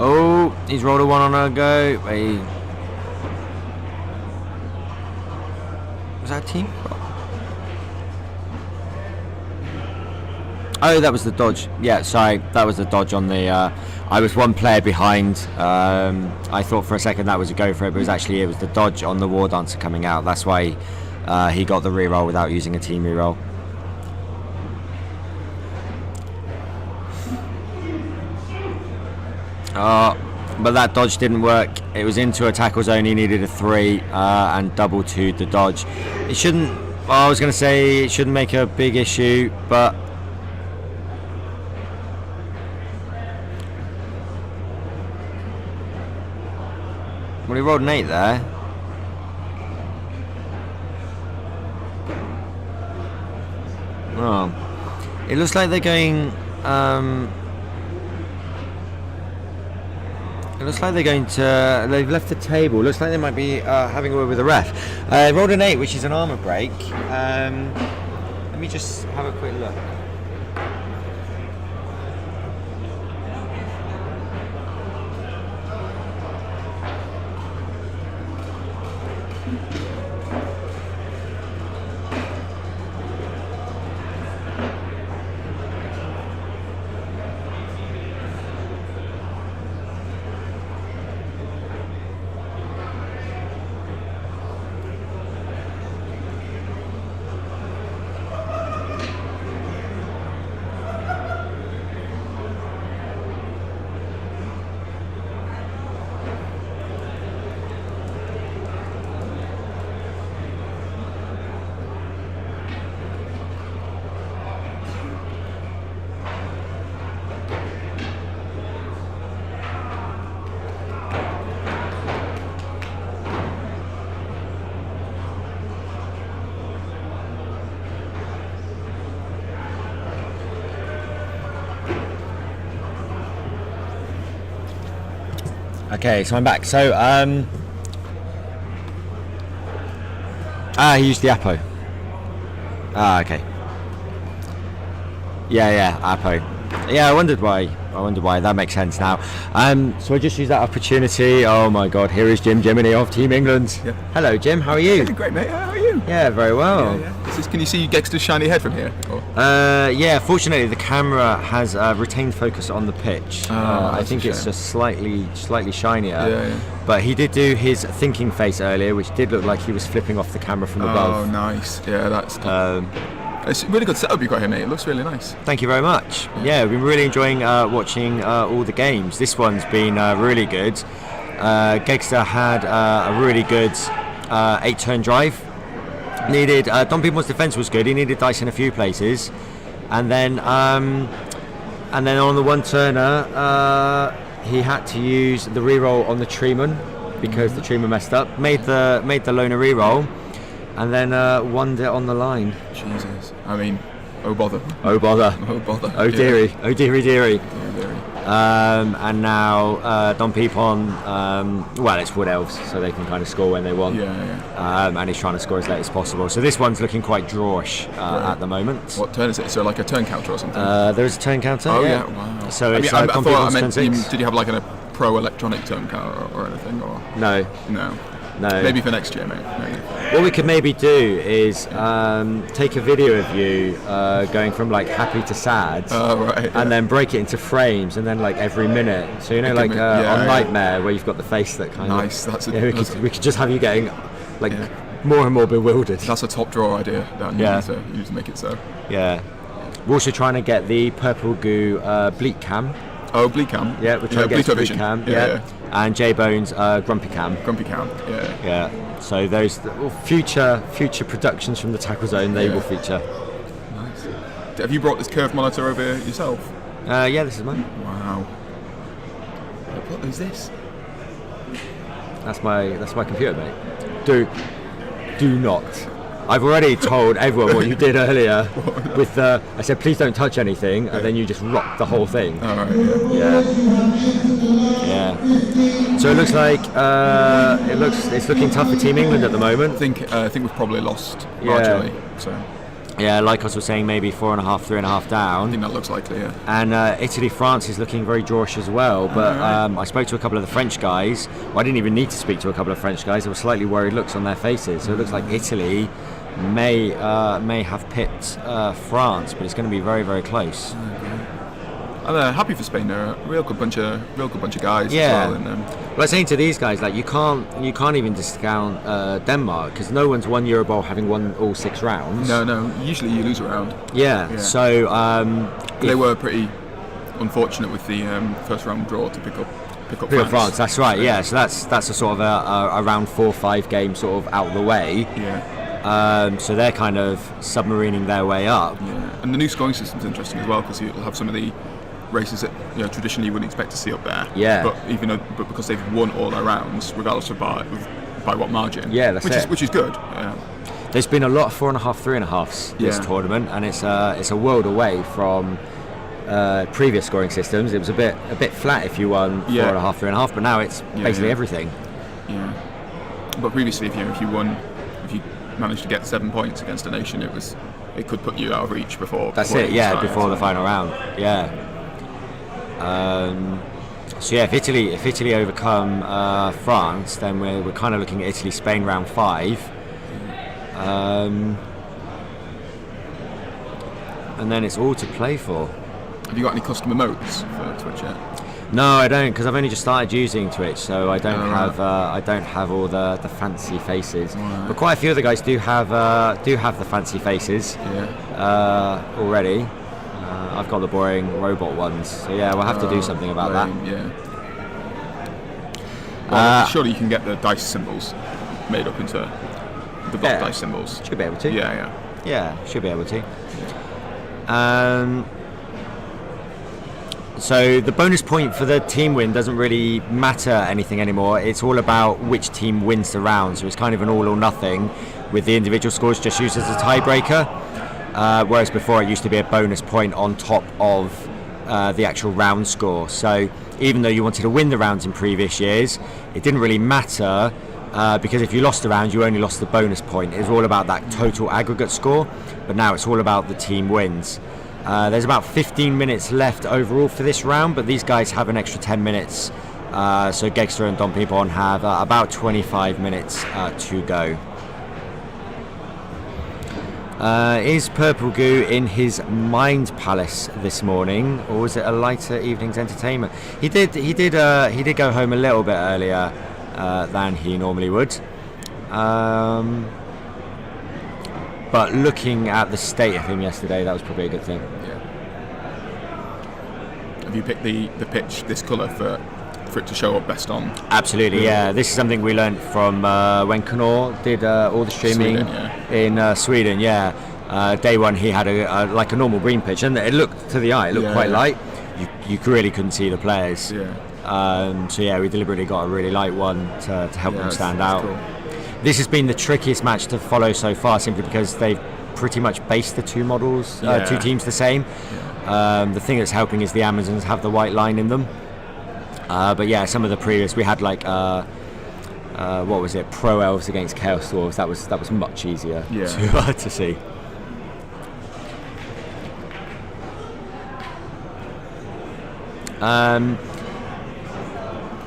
Oh, he's rolled a 1 on a go. Was that a team? Oh, that was the dodge. Yeah, sorry, that was the dodge on the. I was 1 player behind. I thought for a second that was a go for it, but it was the dodge on the War Dancer coming out. That's why he got the reroll without using a team reroll. But that dodge didn't work. It was into a tackle zone. He needed a 3 and double 2'd the dodge. It shouldn't. I was going to say it shouldn't make a big issue, but well, he rolled an 8 there. Oh, it looks like they're going. It looks like they're going to. They've left the table. Looks like they might be having a word with the ref. Rolled an 8, which is an armour break. Let me just have a quick look. Okay, so I'm back. So, he used the Apo. Okay. Yeah, Apo. Yeah, I wondered why. That makes sense now. So I just used that opportunity. Oh my God, here is Jim Jiminy of Team England. Yeah. Hello, Jim. How are you? Great, mate. How are you? Yeah, very well. Yeah. Can you see Geggster's shiny head from here? Or? Yeah, fortunately the camera has retained focus on the pitch. I think it's just slightly shinier. Yeah. But he did do his thinking face earlier, which did look like he was flipping off the camera from above. Oh, nice. Yeah, that's... it's a really good setup you've got here, mate. It looks really nice. Thank you very much. Yeah, we've been really enjoying watching all the games. This one's been really good. Geggster had a really good 8-turn drive. Needed Donpimpon's defence was good. He needed dice in a few places, and then on the one turner he had to use the reroll on the treeman because the treeman messed up. Made the loner reroll, and then won it on the line. Jesus. I mean, oh bother. Oh bother. Oh bother. Oh dearie. Oh dearie dearie. Dearie. And now Donpimpon, well, it's Wood Elves, so they can kind of score when they want. Yeah. And he's trying to score as late as possible. So this one's looking quite drawish at the moment. What turn is it? So like a turn counter or something? There is a turn counter. Oh yeah. Wow. So it's I thought I meant, turn 6. did you have like a pro electronic turn counter or anything? Or No. No. Maybe for next year, mate. Maybe. What we could maybe do is take a video of you going from like happy to sad, and then break it into frames, and then like every minute. So on Nightmare, where you've got the face that kind of. Nice. We could just have you getting like more and more bewildered. That's a top drawer idea. You need to make it so. Yeah. We're also trying to get the purple goo bleak cam. Oh, bleak cam. Yeah, we're trying to get bleak cam. Yeah. And J Bones grumpy cam. Grumpy cam. Yeah. Yeah. So those future productions from the Tackle Zone, they will feature. Nice. Have you brought this curved monitor over yourself? Yeah, this is mine. Wow. What is this? That's my computer, mate. Do not. I've already told everyone what you did earlier with the. I said, please don't touch anything, and then you just rocked the whole thing. All right. Yeah. So it looks like it's looking tough for Team England at the moment. I think we've probably lost marginally. So. Yeah, like I was saying, maybe 4.5, 3.5 down. I think that looks likely, yeah. And Italy-France is looking very drawish as well. But I spoke to a couple of the French guys. Well, I didn't even need to speak to a couple of French guys. There were slightly worried looks on their faces. So it looks like Italy may have pipped France, but it's going to be very, very close. I'm happy for Spain. They're a real good bunch of guys. Yeah. As well. Well, I was saying to these guys, like you can't even discount Denmark because no one's won Eurobowl having won all 6 rounds. No. Usually you lose a round. Yeah. So they were pretty unfortunate with the first round draw to pick up France. That's right. Yeah. So that's a sort of a round 4-5 game sort of out of the way. Yeah. So they're kind of submarining their way up. Yeah. And the new scoring system's interesting as well because you'll have some of the races that traditionally you wouldn't expect to see up there. Yeah. But because they've won all their rounds, regardless of by what margin. Yeah, which is good. There's been a lot of 4.5, 3.5s this tournament, and it's a world away from previous scoring systems. It was a bit flat if you won 4.5, 3.5, but now it's basically everything. Yeah. But previously, if you managed to get 7 points against a nation, it could put you out of reach before. That's it. Yeah, before the final round. Yeah. So if Italy overcome France, then we're kind of looking at Italy-Spain round 5, and then it's all to play for. Have you got any custom emotes for Twitch yet? No, I don't, because I've only just started using Twitch, so I don't have all the fancy faces. Right. But quite a few of the guys do have the fancy faces already. I've got the boring robot ones, so yeah, we'll have to do something about that. Yeah. Well, surely you can get the dice symbols made up into the block dice symbols. Should be able to. Yeah, should be able to. So the bonus point for the team win doesn't really matter anything anymore. It's all about which team wins the round. So it's kind of an all or nothing, with the individual scores just used as a tiebreaker. Whereas before it used to be a bonus point on top of the actual round score. So even though you wanted to win the rounds in previous years, it didn't really matter because if you lost a round, you only lost the bonus point. It was all about that total aggregate score, but now it's all about the team wins. There's about 15 minutes left overall for this round, but these guys have an extra 10 minutes. So Geggster and Donpimpon have about 25 minutes to go. Is Purple Goo in his mind palace this morning, or was it a lighter evening's entertainment? He did go home a little bit earlier than he normally would. But looking at the state of him yesterday, that was probably a good thing. Yeah. Have you picked the pitch this colour for it to show up best on? Absolutely, yeah. This is something we learnt from when Connor did all the streaming in Sweden. Yeah, day one he had like a normal green pitch, and it looked to the eye, it looked quite light. You really couldn't see the players. Yeah. So yeah, we deliberately got a really light one to help them stand out. Cool. This has been the trickiest match to follow so far, simply because they've pretty much based the two models, two teams the same. Yeah. The thing that's helping is the Amazons have the white line in them. But yeah, some of the previous we had like what was it, Pro Elves against Chaos Dwarves. That was much easier to see.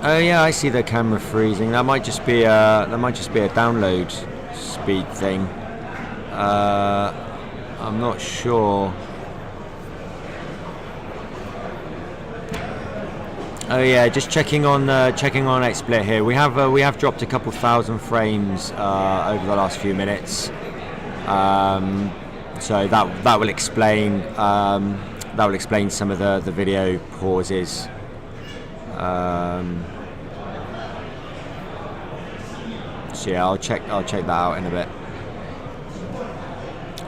Oh yeah, I see the camera freezing. That might just be a download speed thing. I'm not sure. Oh yeah, just checking on XSplit here. We have dropped a couple thousand frames over the last few minutes. So that will explain some of the video pauses. So yeah, I'll check that out in a bit.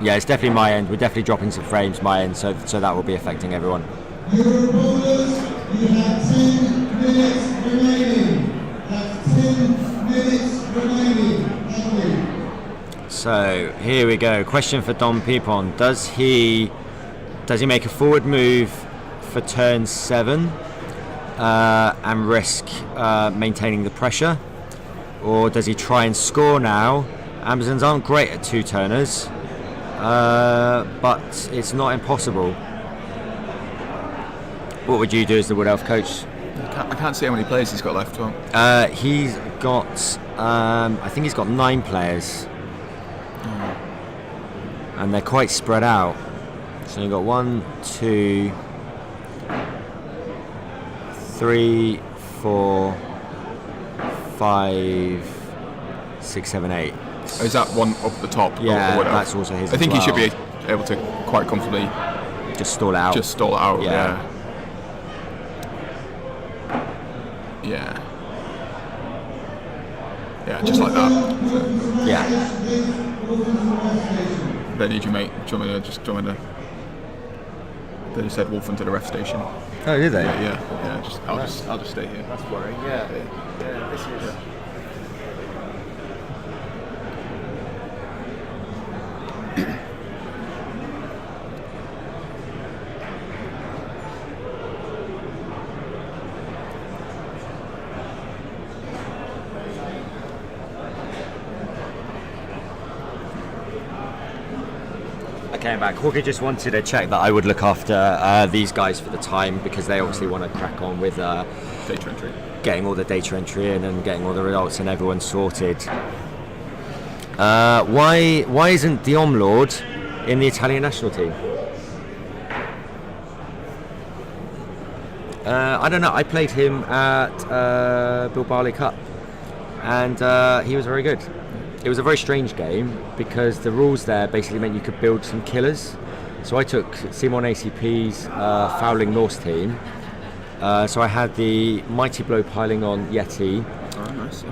Yeah, it's definitely my end. We're definitely dropping some frames my end, so that will be affecting everyone. Eurobowlers, you have 10 minutes remaining. That's 10 minutes remaining. Thank you. So here we go. Question for Donpimpon: Does he make a forward move for turn 7 and risk maintaining the pressure, or does he try and score now? Amazons aren't great at two-turners, but it's not impossible. What would you do as the Wood Elf coach? I can't see how many players he's got left. He's got, I think he's got 9 players, and they're quite spread out. So you've got 1, 2, 3, 4, 5, 6, 7, 8. Is that one up the top? Yeah, or that's also his. I think as he should well. be able to quite comfortably just stall it out. Yeah. Yeah, just like that. Yeah. Then did you make? Do you want me to just join the? They just said wolf into the ref station. Oh, did they? Yeah. I'll just stay here. That's worrying. Yeah. This is. Came back. Hawker just wanted to check that I would look after these guys for the time, because they obviously want to crack on with data entry, getting all the data entry in and getting all the results and everyone sorted. Why isn't the Lord in the Italian national team? I don't know. I played him at Bilbao Cup, and he was very good. It was a very strange game because the rules there basically meant you could build some killers. So I took Simon ACP's fouling Norse team. So I had the Mighty Blow piling on Yeti,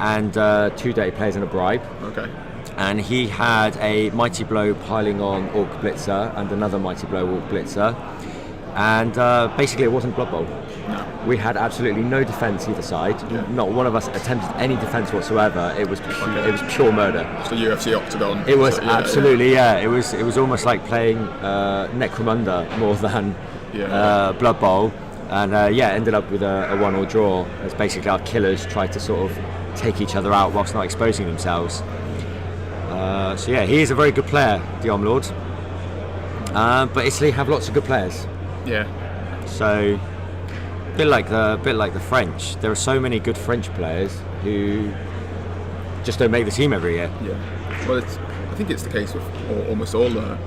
and 2 dirty players and a bribe. Okay. And he had a Mighty Blow piling on Orc Blitzer and another Mighty Blow Orc Blitzer. And basically it wasn't Bloodbowl. No. We had absolutely no defence either side. Yeah. Not one of us attempted any defence whatsoever. It was pure murder. It's the UFC Octagon. It was absolutely. It was almost like playing Necromunda more than Blood Bowl, and ended up with a 1-1 draw. As basically our killers tried to sort of take each other out whilst not exposing themselves. He is a very good player, the Omlord. But Italy have lots of good players. Yeah. So, a bit like the French. There are so many good French players who just don't make the team every year. Yeah. Well, I think it's the case with almost all the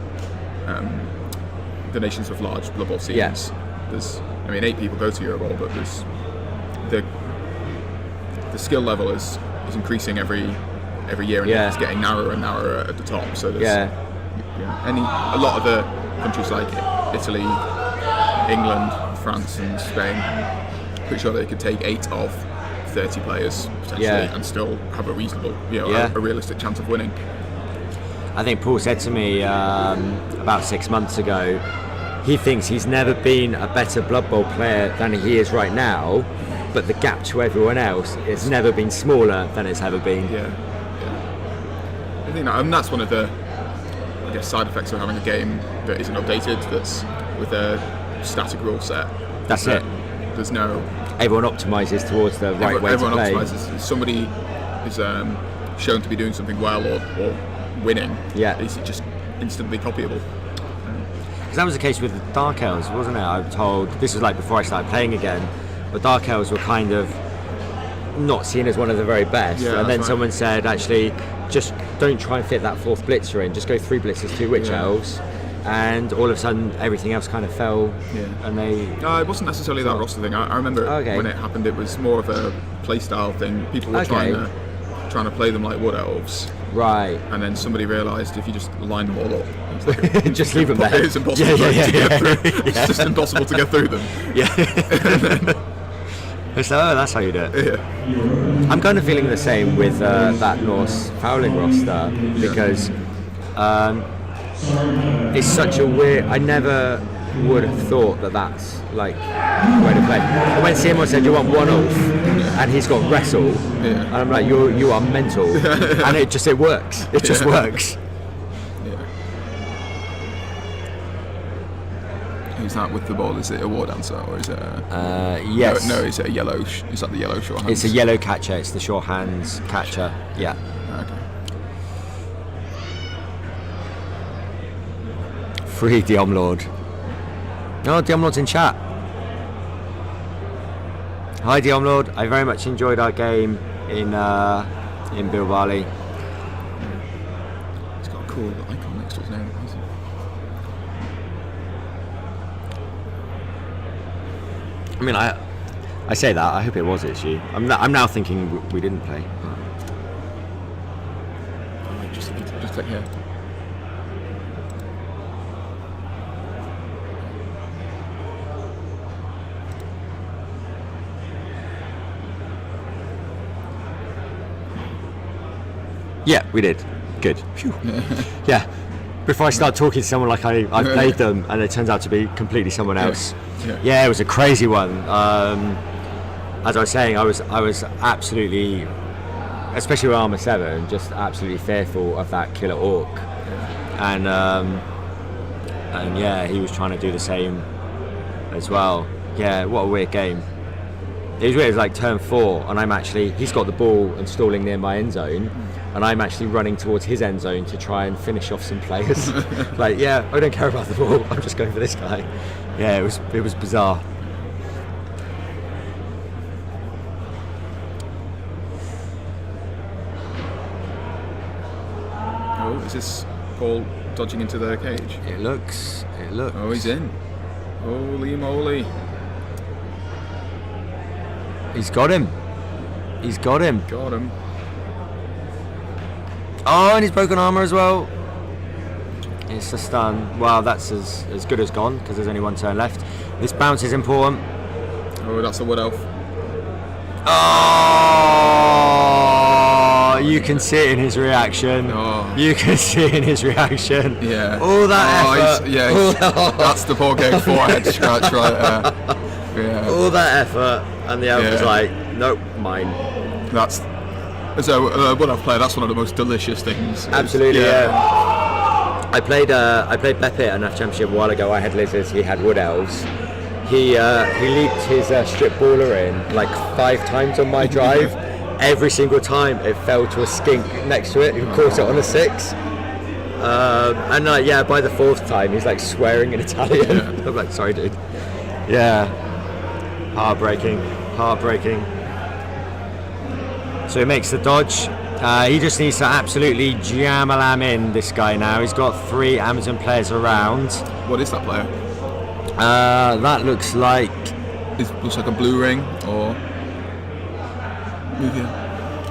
nations with large Blood Bowl teams. Yes. There's, 8 people go to Eurobowl, but there's the skill level is increasing every year, and it's getting narrower and narrower at the top. So there's a lot of the countries like Italy, England, France, and Spain, pretty sure they could take 8 of 30 players potentially and still have a reasonable, a realistic chance of winning. I think Paul said to me about 6 months ago, he thinks he's never been a better Blood Bowl player than he is right now, but the gap to everyone else has never been smaller than it's ever been. Yeah. I think that's one of the, side effects of having a game that isn't updated, that's with a static rule set. That's it. There's no... Everyone optimises towards the right way to play. Everyone optimises. Somebody is shown to be doing something well or winning. Yeah. Is it just instantly copyable? Because that was the case with the Dark Elves, wasn't it? I'm told, this was like before I started playing again, but Dark Elves were kind of not seen as one of the very best. Yeah, and then right. Someone said, actually, just don't try and fit that 4th blitzer in, just go 3 blitzers, 2 Witch Elves. And all of a sudden, everything else kind of fell. Yeah. And they. No, it wasn't necessarily that roster thing. I remember when it happened, it was more of a playstyle thing. People were trying to play them like Wood Elves. Right. And then somebody realised if you just line them all up, it's like just leave them there. It's impossible to get through. It's just impossible to get through them. Yeah. So that's how you do it. Yeah. I'm kind of feeling the same with that Norse fouling roster because. It's such a weird. I never would have thought that's like the way to play. And when Simon said you want 1 off, and he's got wrestle, and I'm like, you are mental, and it works. It just works. Yeah. Who's that with the ball? Is it a war dancer or is it? Yes. No, is it a yellow? Is that the yellow short hands? It's a yellow catcher. It's the short hands catcher. Yeah. Okay. Free Diomlord. Oh, Diomlord's in chat. Hi Diomlord. I very much enjoyed our game in Bilbao. It's got a cool icon next to his name. I mean, I say that. I hope it was issue. I'm now thinking we didn't play. Just click here. Yeah, we did. Good. Phew. Yeah. Before I start talking to someone like I played them, and it turns out to be completely someone else. Yeah, it was a crazy one. As I was saying, I was absolutely, especially with Armour 7, just absolutely fearful of that killer orc. And yeah, he was trying to do the same as well. Yeah, what a weird game. It was weird. It was like turn 4, and he's got the ball and stalling near my end zone. And I'm actually running towards his end zone to try and finish off some players. Like, yeah, I don't care about the ball. I'm just going for this guy. Yeah, it was bizarre. Oh, is this Paul dodging into the cage? It looks. Oh, he's in. Holy moly! He's got him. Got him. Oh, and he's broken armour as well. It's a stun. Wow, that's as good as gone because there's only 1 turn left. This bounce is important. Oh, that's a Wood Elf. Oh, you can see it in his reaction. Oh. You can see it in his reaction. Yeah. All that effort. That's the poor game forehead scratch right there. Yeah. All that effort, and the elf was like, nope, mine. That's. So, Wood Elf player, that's one of the most delicious things. Absolutely, yeah. I played Beppe at a NAF Championship a while ago. I had lizards, he had wood elves. He leaped his strip baller in like 5 times on my drive. Every single time it fell to a skink next to it who caught it on a 6. And by the 4th time he's like swearing in Italian. I'm like, sorry dude. Yeah. Heartbreaking. So he makes the dodge. He just needs to absolutely jam-a-lam in, this guy now. He's got 3 Amazon players around. What is that player? That looks like... It looks like a blue ring, or...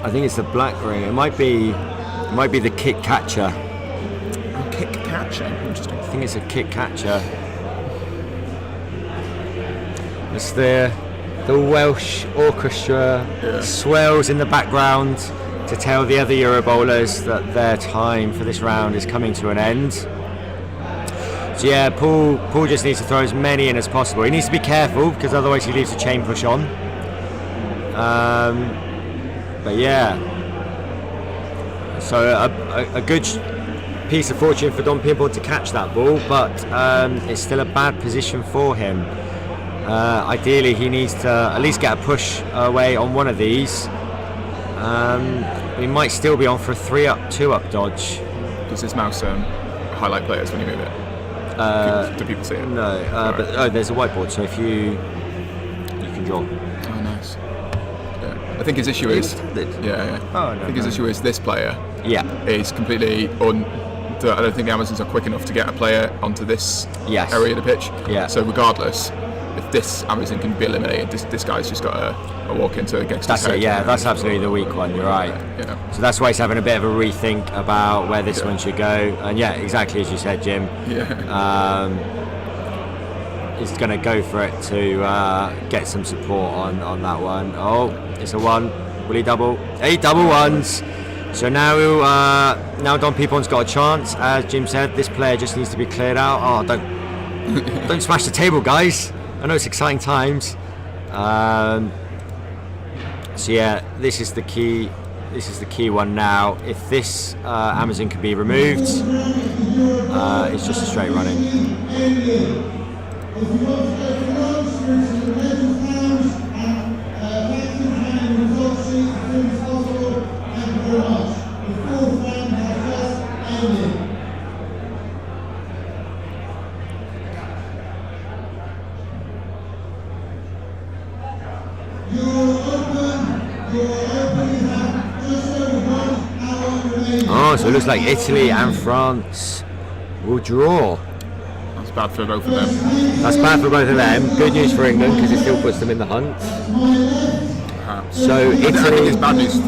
I think it's the black ring. It might be the kick catcher. A kick catcher? Interesting. I think it's a kick catcher. It's the Welsh orchestra swells in the background to tell the other Eurobowlers that their time for this round is coming to an end. So yeah, Paul just needs to throw as many in as possible. He needs to be careful because otherwise he leaves a chain push on. But yeah, so a good piece of fortune for Donpimpon to catch that ball, but it's still a bad position for him. Ideally he needs to at least get a push away on one of these. We might still be on for a 3-up, 2-up dodge. Does this mouse highlight players when you move it? Do people see it? No, but there's a whiteboard, so if you can draw. Oh, nice. Yeah. I think his issue is... Yeah. Oh, no, I think his issue is this player is completely I don't think the Amazons are quick enough to get a player onto this area of the pitch. Yeah. So regardless, if this Amazon can be eliminated, this guy's just got a walk into a Geggster. That's it, yeah, that's absolutely the weak one, you're right. Yeah. So that's why he's having a bit of a rethink about where this one should go. And yeah, exactly as you said, Jim. Yeah. He's going to go for it to get some support on that one. Oh, it's a 1. Will he double? 8 double ones. So now Donpimpon's got a chance. As Jim said, this player just needs to be cleared out. Oh, don't smash the table, guys. I know it's exciting times. So yeah, this is the key. This is the key one now. If this Amazon can be removed, it's just a straight running. Oh, so it looks like Italy and France will draw. That's bad for both of them. That's bad for both of them. Good news for England because it still puts them in the hunt. So Italy. I think it's bad news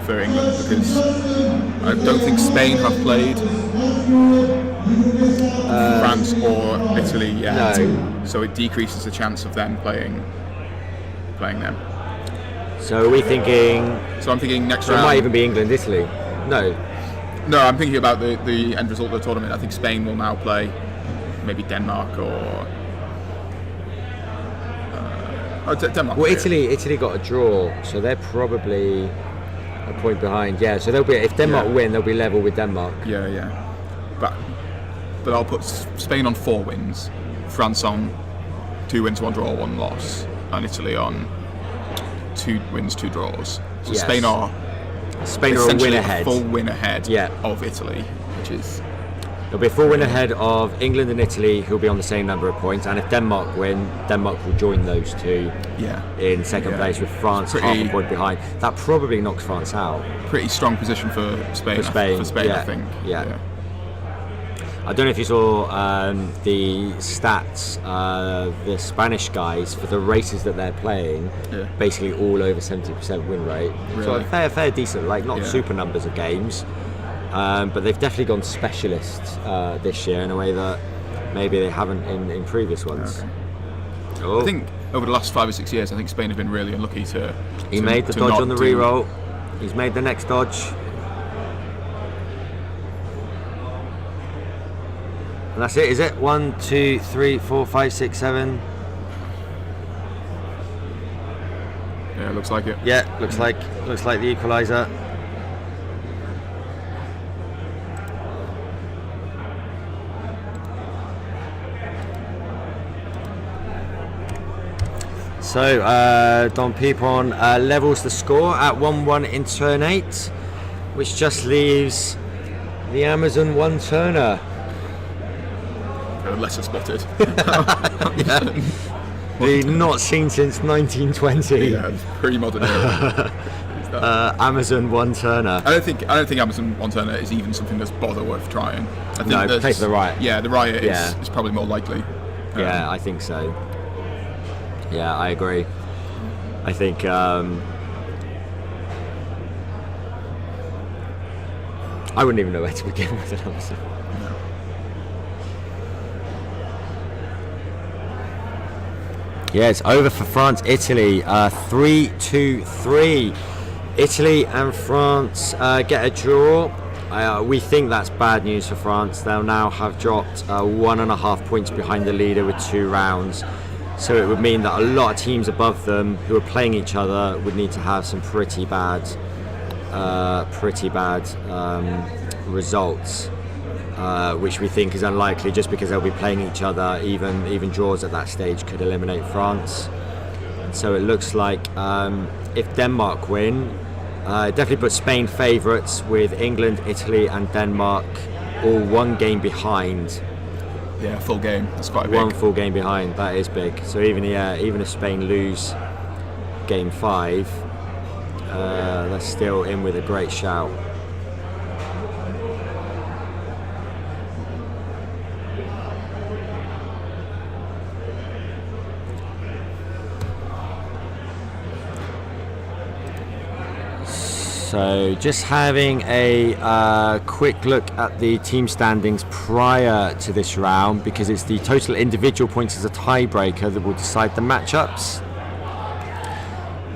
for England because I don't think Spain have played France or Italy yet. No. So it decreases the chance of them playing them. So are we thinking? So I'm thinking next So round. it might even be England, Italy. No, I'm thinking about the end result of the tournament. I think Spain will now play maybe Denmark or Denmark. well, Italy got a draw, so they're probably a point behind. Yeah, so they'll be if Denmark win, they'll be level with Denmark. Yeah. But I'll put Spain on 4 wins, France on 2 wins, 1 draw, 1 loss, and Italy on 2 wins, 2 draws. So Yes. Spain are a win ahead. full win ahead Yeah. of Italy, which is There'll be a full win ahead of England and Italy, who'll be on the same number of points. And if Denmark win, Denmark will join those two in second place, with France half a point behind. That probably knocks France out. pretty strong position for Spain. Yeah. I think. Yeah. I don't know if you saw the stats, the Spanish guys, for the races that they're playing, basically all over 70% win rate. Really? So a fair decent, like not Yeah. super numbers of games, but they've definitely gone specialist this year in a way that maybe they haven't in previous ones. Okay. Oh. I think over the last 5 or 6 years, I think Spain have been really unlucky to. He made the dodge on the re-roll. He's made the next dodge. And that's it, is it? 1, 2, 3, 4, 5, 6, 7. Yeah, looks like it. Yeah, looks like the equaliser. So Donpimpon levels the score at 1-1 in turn 8, which just leaves the Amazon one turner. Lesser spotted. The not seen since 1920. Yeah, it's pretty modern era. Amazon one turner. I don't think Amazon one turner is even something that's bother worth trying. I think No, play for the Riot. Yeah, the Riot Yeah. is probably more likely. Yeah, I think so. Yeah, I agree. I think I wouldn't even know where to begin with an Amazon. Yeah, it's over for France, Italy, 3-2-3. Italy and France get a draw. We think that's bad news for France. They'll now have dropped 1.5 points behind the leader with 2 rounds. So it would mean that a lot of teams above them who are playing each other would need to have some pretty bad results. Which we think is unlikely, just because they'll be playing each other. Even draws at that stage could eliminate France. So it looks like if Denmark win, it definitely puts Spain favourites, with England, Italy and Denmark all 1 game behind. Yeah, full game. That's quite big. 1 full game behind. That is big. So even if Spain lose game 5, they're still in with a great shout. So just having a quick look at the team standings prior to this round, because it's the total individual points as a tiebreaker that will decide the matchups.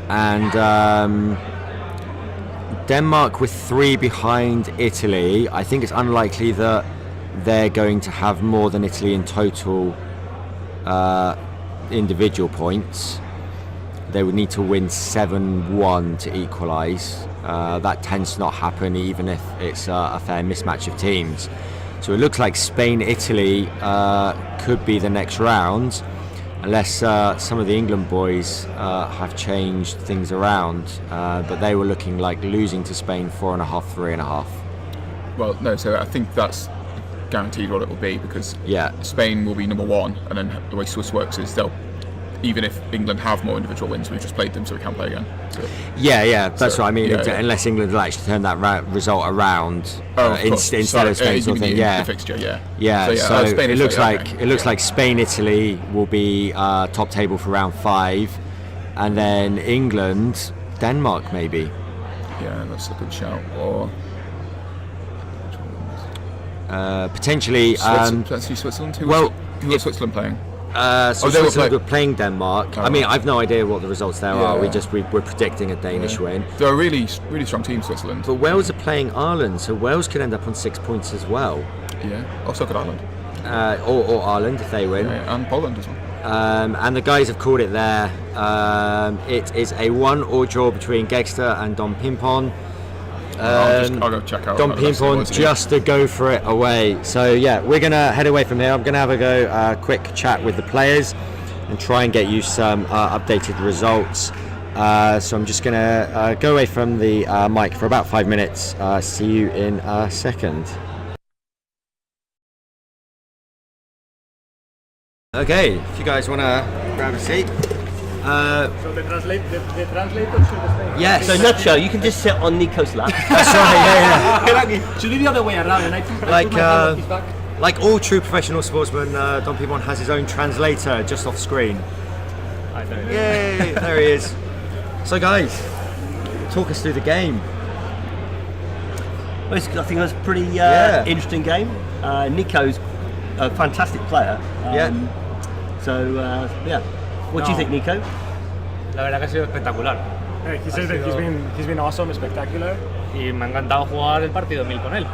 And Denmark with 3 behind Italy. I think it's unlikely that they're going to have more than Italy in total individual points. They would need to win 7-1 to equalise. That tends to not happen even if it's a fair mismatch of teams. So it looks like Spain-Italy could be the next round, unless some of the England boys have changed things around. But they were looking like losing to Spain 4.5, 3.5. Well, no, so I think that's guaranteed what it will be, because Yeah. Spain will be number 1, and then the way Swiss works is even if England have more individual wins, we've just played them, so we can't play again. So, Yeah, that's So, what I mean. yeah. Unless England will actually turn that result around of course. instead of Spain, sort of thing. Yeah, the fixture, yeah. yeah. So, Spain, it looks Italy, like okay. it looks like Spain, Italy will be top table for round 5, and then England, Denmark maybe. Yeah, that's a good shout. Or Potentially. Switzerland. Who well, was Switzerland playing? So they were Switzerland were playing Denmark. Oh, I mean, right. I've no idea what the results there are. Yeah. We're predicting a Danish win. They're a really strong team, Switzerland. But Wales are playing Ireland, so Wales could end up on 6 points as well. Yeah, also could Ireland. Or Ireland if they win. Yeah, and Poland as well. And the guys have called it there. It is a 1-1 draw between Geggster and Donpimpon. I'll go check out. Donpimpon just to go for it away. So yeah, we're gonna head away from here. I'm gonna have a quick chat with the players and try and get you some updated results. So I'm just gonna go away from the mic for about 5 minutes. See you in a second. Okay, if you guys wanna grab a seat. So the translator should stay. Yes. So Nacho, you can just sit on Nico's lap. That's right. Yeah. Should be the other way around, and I put Like, my hand on his back. Like all true professional sportsmen, Donpimpon has his own translator just off screen. Yay! There he is. So guys, talk us through the game. Well, I think it was a pretty Yeah. interesting game. Nico's a fantastic player. Yeah. So, yeah. What do you think, Nico? La verdad que ha sido espectacular. He says that he's been awesome, spectacular. Y me ha encantado jugar el partido 1000 con él.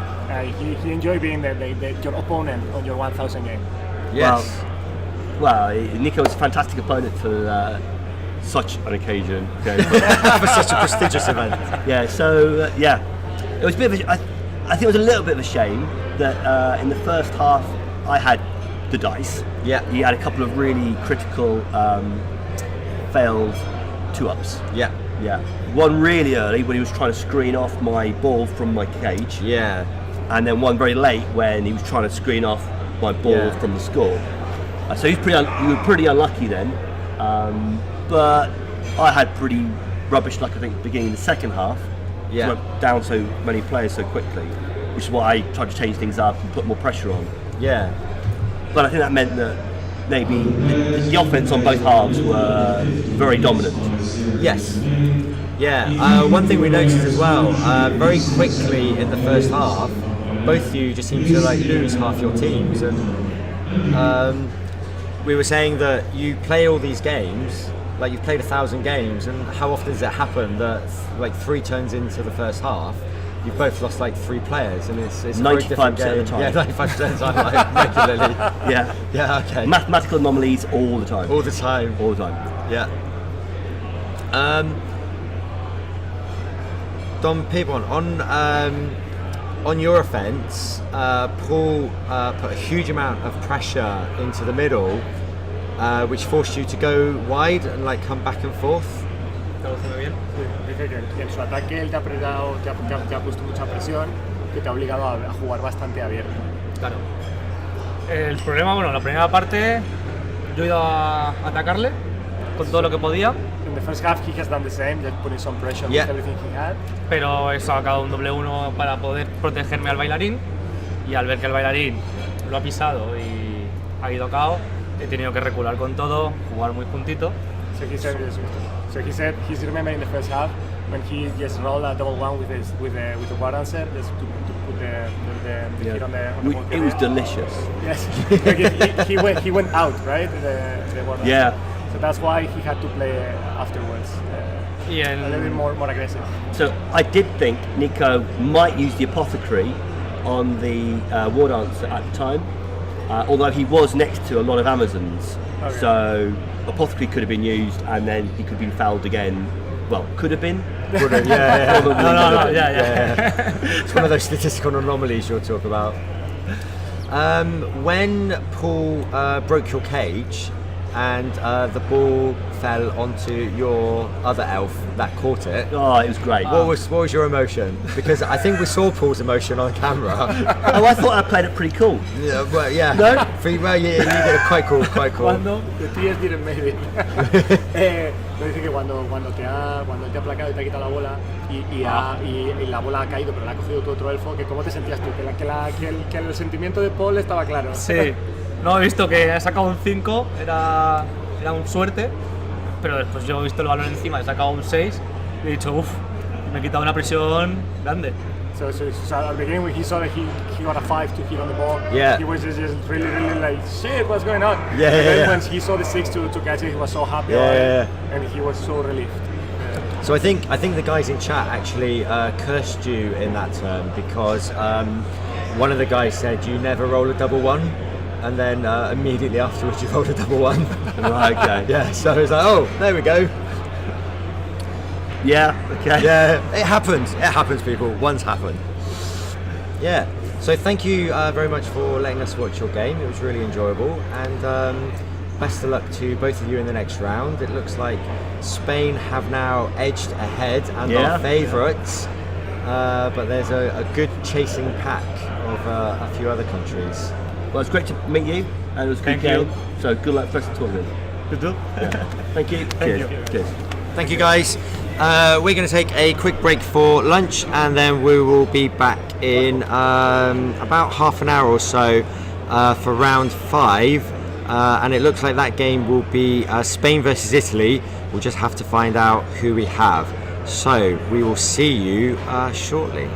He enjoyed being your opponent on your 1000 game. Yes. Well, Nico was a fantastic opponent for such an occasion. For such a prestigious event. Yeah, so, yeah. It was a bit of I think it was a little bit of a shame that in the first half I had the dice. Yeah. He had a couple of really critical failed 2-ups. Yeah. Yeah. One really early when he was trying to screen off my ball from my cage. Yeah. And then one very late when he was trying to screen off my ball from the score. So you were pretty unlucky then. But I had pretty rubbish luck, I think, beginning of the second half. Yeah. Went down so many players so quickly, which is why I tried to change things up and put more pressure on. Yeah. But I think that meant that maybe the offense on both halves were very dominant. Yes. Yeah. One thing we noticed as well, very quickly in the first half, both of you just seemed to like lose half your teams, and we were saying that you play all these games, like you've played 1,000 games, and how often does it happen that like 3 turns into the first half, you've both lost like 3 players, and it's 95% of the time. Yeah, 95% of the time, like, regularly. Yeah. Yeah. Okay. Mathematical anomalies all the time. All the time. All the time. Yeah. Donpimpon, on your offence, Paul put a huge amount of pressure into the middle, which forced you to go wide and like come back and forth. Tradúceme bien. Dice que en su ataque él te ha puesto mucha presión, que te ha obligado a jugar bastante abierto. Claro. El problema, bueno, la primera parte yo he ido a atacarle con todo lo que podía. In the first half he has done the same, just putting some pressure Yeah. with everything he had. Pero he sacado un doble 1 para poder protegerme al bailarín, y al ver que el bailarín lo ha pisado y ha ido KO, he tenido que recular con todo, jugar muy juntito. So he said he's remembering the first half when he just rolled a double 1 with the word answer just to put the hit on the ball. It was delicious. Yes, he went out, right? The word Yeah. answer. So that's why he had to play afterwards. Y A little bit more aggressive. So I did think Nico might use the apothecary on the ward answer at the time, although he was next to a lot of Amazons. Okay. So apothecary could have been used, and then he could have been fouled again. Well, could have been. Yeah. Probably No, would have. yeah. It's one of those statistical anomalies you'll talk about. When Paul broke your cage and the ball fell onto your other elf that caught it, Oh, it was great. what was your emotion? Because I think we saw Paul's emotion on camera. Oh, I thought I played it pretty cool. Yeah, well, yeah. No? Well, yeah, you did it quite cool. The tears didn't make it. Pero dice que cuando te ha aplacado y te ha quitado la bola y la bola ha caído, pero la ha cogido tu otro elfo, que ¿cómo te sentías tú? Que el sentimiento de Paul estaba claro. Sí, no he visto que ha sacado un 5, era un suerte, pero después yo he visto el balón encima, he sacado un 6 y he dicho, uff, me he quitado una presión grande. So at the beginning when he saw that he got a 5 to hit on the ball, Yeah. he was just really like, shit, what's going on? Yeah, and yeah, then yeah. when he saw the 6 to catch it, he was so happy Yeah, about yeah, it, and he was so relieved. So I think the guys in chat actually cursed you in that term, because one of the guys said you never roll a double 1, and then immediately afterwards you rolled a double 1. Right, okay. Yeah, so it's like, oh, there we go. Yeah, okay. Yeah, it happens, people. Ones happen. Yeah. So thank you very much for letting us watch your game. It was really enjoyable, and best of luck to both of you in the next round. It looks like Spain have now edged ahead and are favourites, but there's a good chasing pack of a few other countries. Well, it's great to meet you, and it was a good Thank you. game. So good luck for the tournament. Good luck. Thank you. Thank you. Cheers. Thank you, guys. We're going to take a quick break for lunch, and then we will be back in about half an hour or so for round 5. And it looks like that game will be Spain versus Italy. We'll just have to find out who we have. So we will see you shortly.